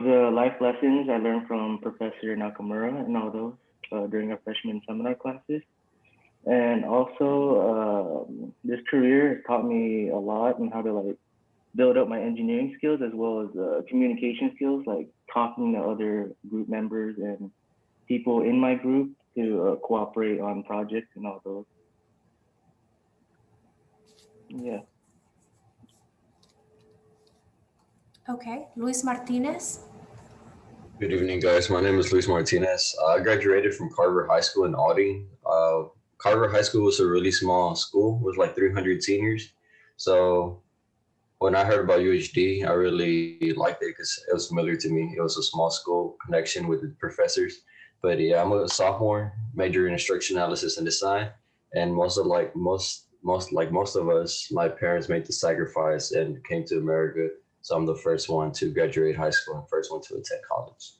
the life lessons I learned from Professor Nakamura and all those during our freshman seminar classes. And also, this career has taught me a lot on how to build up my engineering skills as well as communication skills, like talking to other group members and people in my group to cooperate on projects and all those. Yeah. Okay, Luis Martinez. Good evening, guys. My name is Luis Martinez. I graduated from Carver High School in Alding. Carver High School was a really small school with 300 seniors. So when I heard about UHD, I really liked it because it was familiar to me. It was a small school connection with the professors. But yeah, I'm a sophomore, major in instruction analysis and design. And most of us, my parents made the sacrifice and came to America. So I'm the first one to graduate high school and first one to attend college.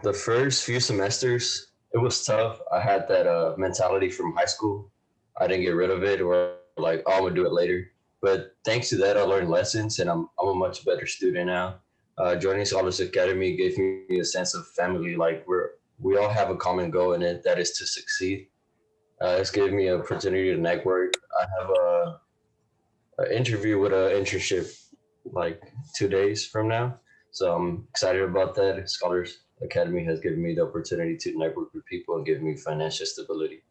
The first few semesters, it was tough. I had that mentality from high school. I didn't get rid of it, or oh, I'm gonna do it later. But thanks to that, I learned lessons, and I'm a much better student now. Joining Scholars Academy gave me a sense of family. We all have a common goal in it, that is to succeed. It's given me an opportunity to network. I have an interview with an internship 2 days from now. So I'm excited about that. Scholars Academy has given me the opportunity to network with people and give me financial stability.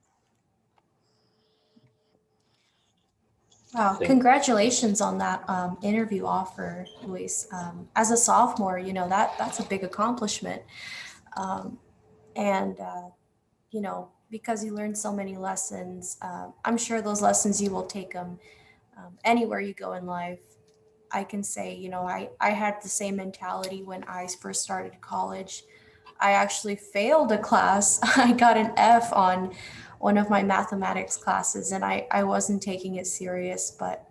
Wow, congratulations on that interview offer, Luis. As a sophomore, that's a big accomplishment. because you learn so many lessons. I'm sure those lessons you will take them anywhere you go in life. I can say, you know, I had the same mentality when I first started college. I actually failed a class. I got an F on one of my mathematics classes, and I wasn't taking it serious. But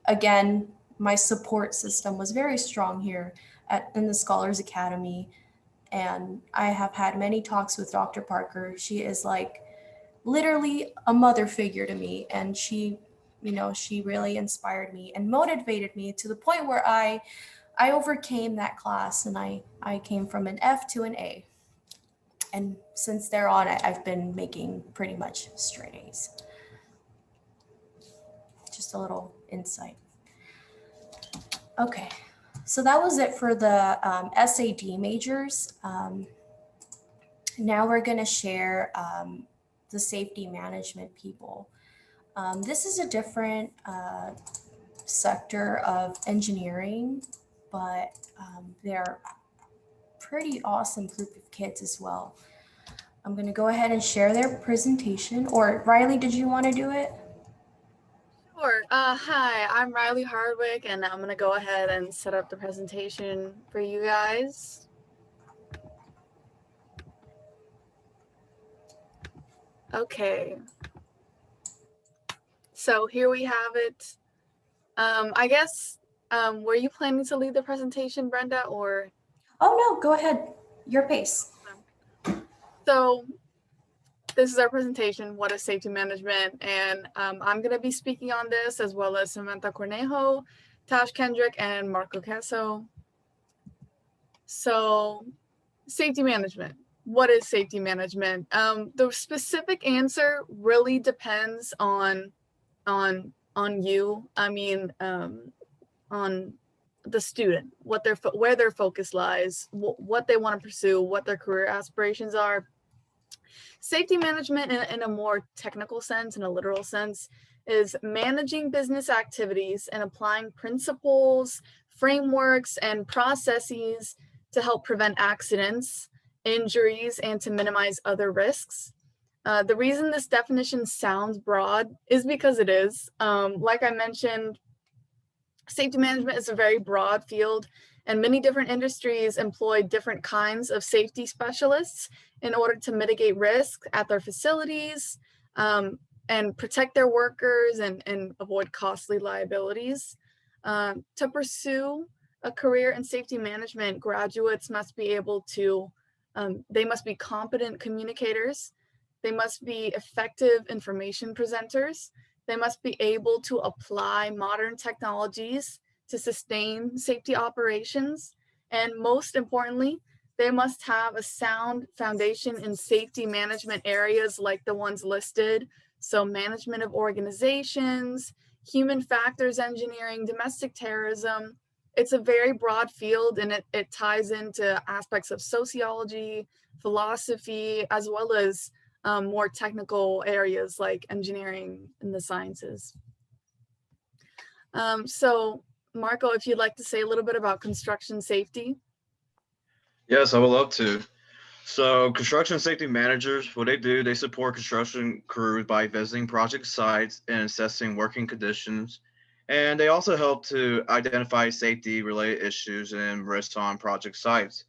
again, my support system was very strong here in the Scholars Academy. And I have had many talks with Dr. Parker. She is like literally a mother figure to me. And she, you know, she really inspired me and motivated me to the point where I overcame that class, and I came from an F to an A. And since there on, I've been making pretty much straight A's. Just a little insight. Okay, so that was it for the SAD majors. Now we're going to share the safety management people. This is a different sector of engineering, but they're pretty awesome group of kids as well. I'm going to go ahead and share their presentation. Or Riley, did you want to do it? Sure. Hi, I'm Riley Hardwick, and I'm going to go ahead and set up the presentation for you guys. Okay. So here we have it. I guess, were you planning to lead the presentation, Brenda, or? Oh, no, go ahead. Your pace. So this is our presentation, What is Safety Management? And I'm going to be speaking on this, as well as Samantha Cornejo, Tash Kendrick, and Marco Casso. So safety management. What is safety management? The specific answer really depends on you. I mean, on the student, where their focus lies, what they want to pursue, what their career aspirations are. Safety management in a more technical sense, in a literal sense, is managing business activities and applying principles, frameworks, and processes to help prevent accidents, injuries, and to minimize other risks. The reason this definition sounds broad is because it is. Like I mentioned, safety management is a very broad field, and many different industries employ different kinds of safety specialists in order to mitigate risk at their facilities and protect their workers and avoid costly liabilities. To pursue a career in safety management, graduates must be able to, they must be competent communicators. They must be effective information presenters. They must be able to apply modern technologies to sustain safety operations. And most importantly, they must have a sound foundation in safety management areas like the ones listed. So management of organizations, human factors engineering, domestic terrorism. It's a very broad field, and it ties into aspects of sociology, philosophy, as well as more technical areas like engineering and the sciences. So Marco, if you'd like to say a little bit about construction safety. Yes, I would love to. So construction safety managers, what they do, they support construction crews by visiting project sites and assessing working conditions. And they also help to identify safety related issues and risks on project sites.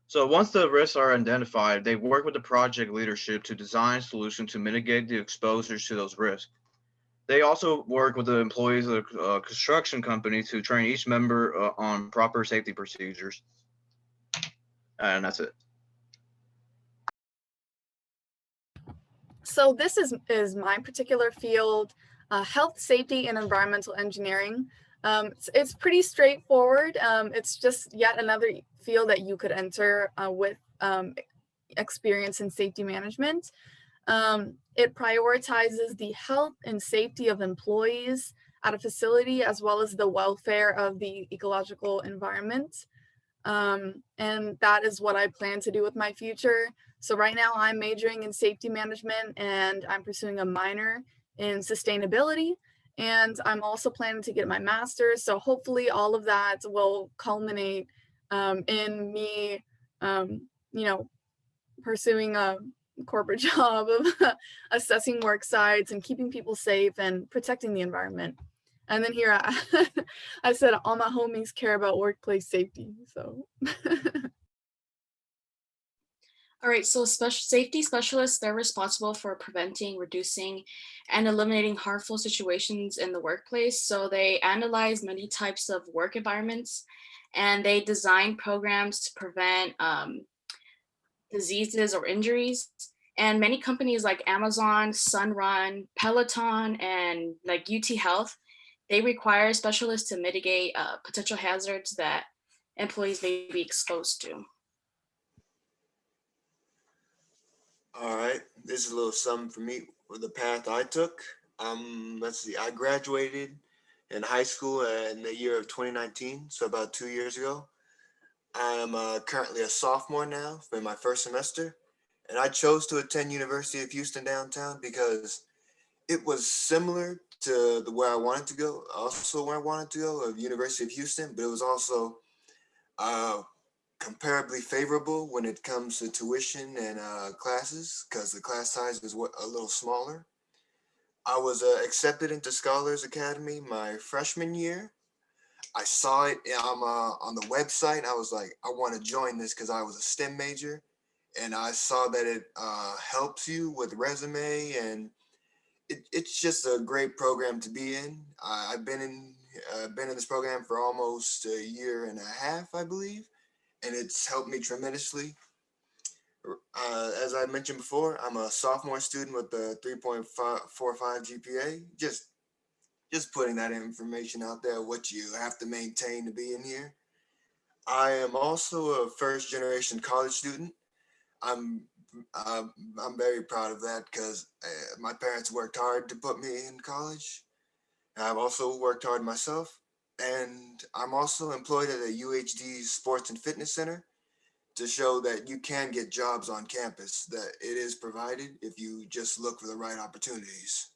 So once the risks are identified, they work with the project leadership to design solutions to mitigate the exposures to those risks. They also work with the employees of the construction company to train each member on proper safety procedures. And that's it. So this is my particular field, health, safety, and environmental engineering. It's pretty straightforward. It's just yet another field that you could enter with experience in safety management. It prioritizes the health and safety of employees at a facility, as well as the welfare of the ecological environment. And that is what I plan to do with my future. So right now I'm majoring in safety management, and I'm pursuing a minor in sustainability. And I'm also planning to get my master's. So hopefully all of that will culminate in me, pursuing corporate job of assessing work sites and keeping people safe and protecting the environment. And then here I said all my homies care about workplace safety. So All right, so safety specialists, they're responsible for preventing, reducing, and eliminating harmful situations in the workplace. So they analyze many types of work environments, and they design programs to prevent diseases or injuries. And many companies like Amazon, Sunrun, Peloton, and like UT Health, they require specialists to mitigate potential hazards that employees may be exposed to. All right, this is a little something for me with the path I took. Let's see, I graduated in high school in the year of 2019, so about 2 years ago. I'm currently a sophomore now in my first semester, and I chose to attend University of Houston downtown because it was similar to where I wanted to go, also where I wanted to go, of University of Houston, but it was also comparably favorable when it comes to tuition and classes, because the class size was a little smaller. I was accepted into Scholars Academy my freshman year. I saw it on the website. I was like, I want to join this because I was a STEM major, and I saw that it helps you with resume, and it's just a great program to be in. I've been in this program for almost a year and a half, I believe, and it's helped me tremendously. As I mentioned before, I'm a sophomore student with a 3.45 GPA. Just putting that information out there, what you have to maintain to be in here. I am also a first generation college student. I'm very proud of that because my parents worked hard to put me in college. I've also worked hard myself, and I'm also employed at a UHD Sports and Fitness Center to show that you can get jobs on campus, that it is provided if you just look for the right opportunities.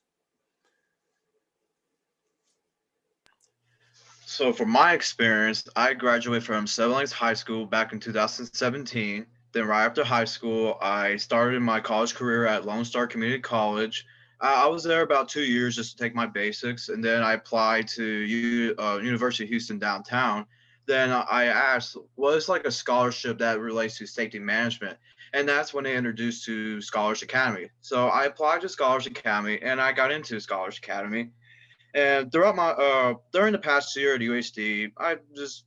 So from my experience, I graduated from Seven Lakes High School back in 2017. Then right after high school, I started my college career at Lone Star Community College. I was there about 2 years just to take my basics, and then I applied to University of Houston downtown. Then I asked, what is like a scholarship that relates to safety management? And that's when they introduced to Scholars Academy. So I applied to Scholars Academy, and I got into Scholars Academy. And throughout my during the past year at UHD, I just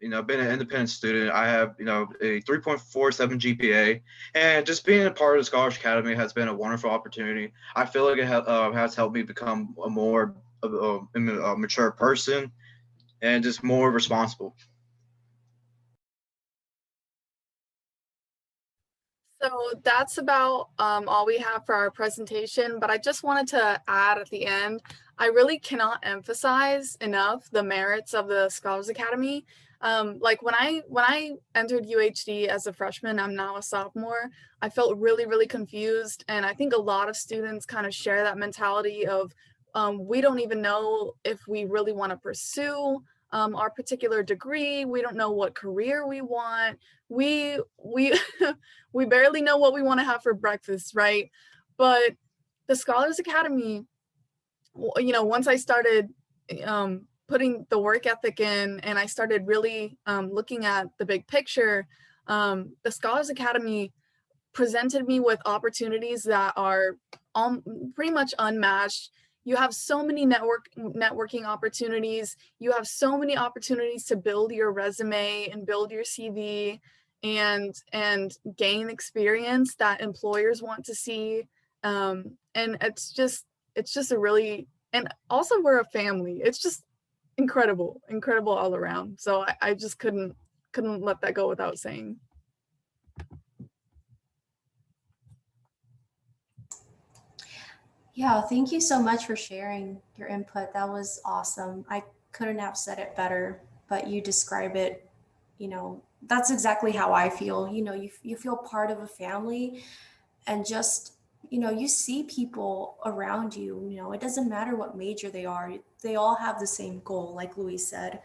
been an independent student. I have a 3.47 GPA, and just being a part of the Scholars Academy has been a wonderful opportunity. I feel like it has helped me become a more mature person and just more responsible. So that's about all we have for our presentation, but I just wanted to add at the end, I really cannot emphasize enough the merits of the Scholars Academy. Like when I entered UHD as a freshman, I'm now a sophomore, I felt really, really confused. And I think a lot of students kind of share that mentality of we don't even know if we really want to pursue our particular degree. We don't know what career we want. We we barely know what we want to have for breakfast, right? But the Scholars Academy, once I started putting the work ethic in and I started really looking at the big picture, the Scholars Academy presented me with opportunities that are pretty much unmatched. You have so many networking opportunities. You have so many opportunities to build your resume and build your CV and gain experience that employers want to see. And it's just a really, and also we're a family. It's just incredible all around. So I just couldn't let that go without saying. Yeah, thank you so much for sharing your input. That was awesome. I couldn't have said it better, but you describe it, that's exactly how I feel. You feel part of a family, and just, you see people around you, it doesn't matter what major they are, they all have the same goal, like Luis said.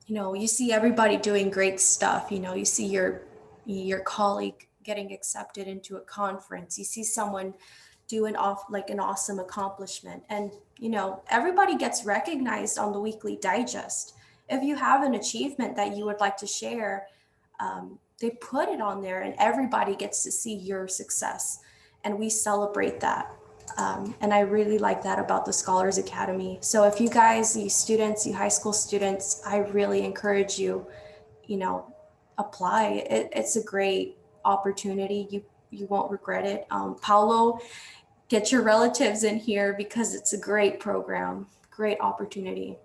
You see everybody doing great stuff, you see your colleague getting accepted into a conference. You see someone do an awesome accomplishment, and everybody gets recognized on the weekly digest. If you have an achievement that you would like to share, they put it on there, and everybody gets to see your success, and we celebrate that. And I really like that about the Scholars Academy. So if you guys, you students, you high school students, I really encourage you, apply. It's a great opportunity. You won't regret it. Paulo, get your relatives in here because it's a great program, great opportunity.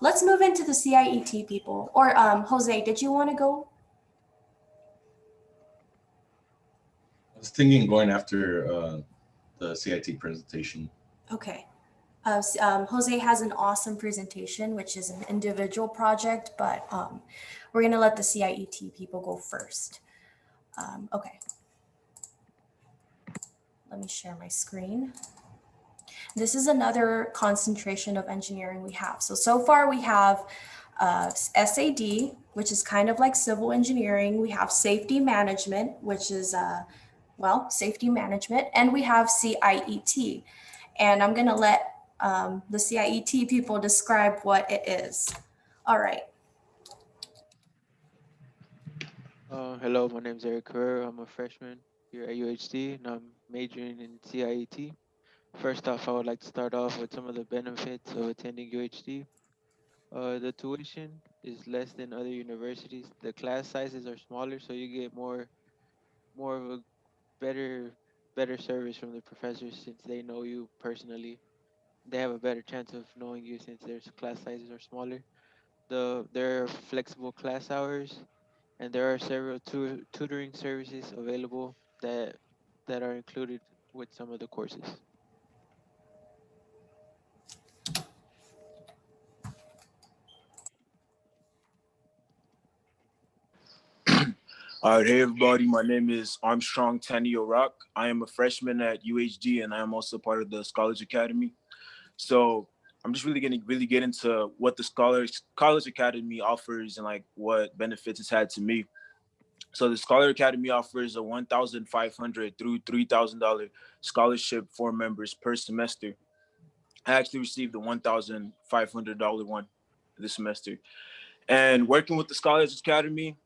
Let's move into the CIET people. Or Jose, did you want to go? I was thinking going after the CIT presentation. Okay. Jose has an awesome presentation, which is an individual project, but we're going to let the CIET people go first. Okay. Let me share my screen. This is another concentration of engineering we have. So far we have SAD, which is kind of like civil engineering. We have safety management, which is, safety management, and we have CIET. And I'm gonna let the CIET people describe what it is. All right. Hello, my name is Eric Kerr. I'm a freshman here at UHD, and I'm majoring in CIET. First off, I would like to start off with some of the benefits of attending UHD. The tuition is less than other universities. The class sizes are smaller, so you get more of a better service from the professors since they know you personally. They have a better chance of knowing you since their class sizes are smaller. There are flexible class hours, and there are several tutoring services available that are included with some of the courses. All right, hey everybody, my name is Armstrong Tanio Rock. I am a freshman at UHD and I am also part of the Scholars Academy. So I'm just really gonna get into what the Scholars Academy offers and like what benefits it's had to me. So the Scholar Academy offers a $1,500 through $3,000 scholarship for members per semester. I actually received the $1,500 one this semester. And working with the Scholars Academy,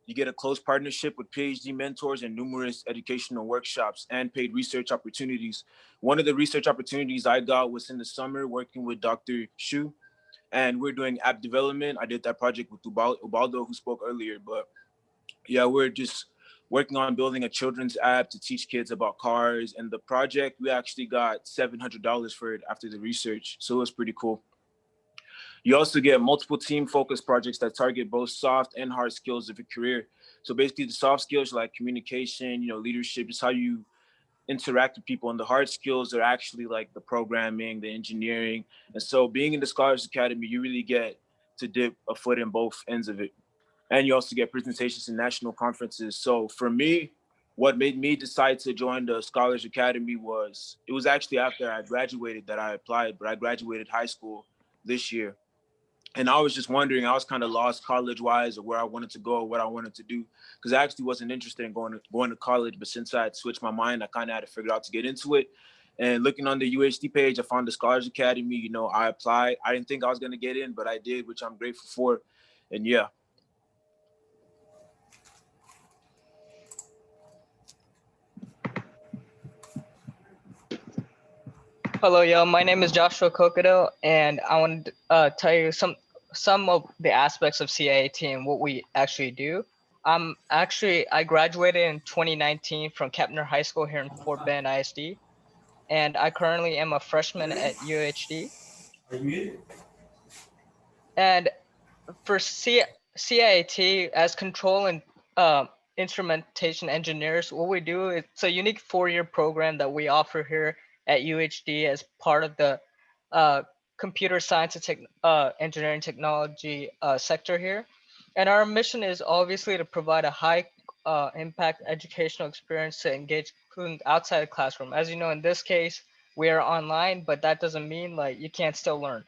you get a close partnership with PhD mentors and numerous educational workshops and paid research opportunities. One of the research opportunities I got was in the summer working with Dr. Shu, and we're doing app development. I did that project with Ubaldo, who spoke earlier, but yeah, we're just working on building a children's app to teach kids about cars. And the project, we actually got $700 for it after the research. So it was pretty cool. You also get multiple team-focused projects that target both soft and hard skills of your career. So basically the soft skills like communication, leadership, is how you interact with people. And the hard skills are actually like the programming, the engineering. And so being in the Scholars Academy, you really get to dip a foot in both ends of it. And you also get presentations in national conferences. So for me, what made me decide to join the Scholars Academy it was actually after I graduated that I applied, but I graduated high school this year. And I was just wondering, I was kind of lost college-wise or where I wanted to go or what I wanted to do, because I actually wasn't interested in going to college. But since I had switched my mind, I kind of had to figure out to get into it. And looking on the UHD page, I found the Scholars Academy. I applied. I didn't think I was going to get in, but I did, which I'm grateful for. And yeah. Hello, y'all. My name is Joshua Kokado, and I want to tell you some of the aspects of CIAT and what we actually do. I graduated in 2019 from Kepner High School here in Fort Bend ISD, and I currently am a freshman at UHD. And for CIAT, as control and instrumentation engineers, what we do is it's a unique 4-year program that we offer here at UHD as part of the computer science and engineering technology sector here. And our mission is obviously to provide a high impact educational experience to engage students outside the classroom. As you know, in this case, we are online, but that doesn't mean like you can't still learn.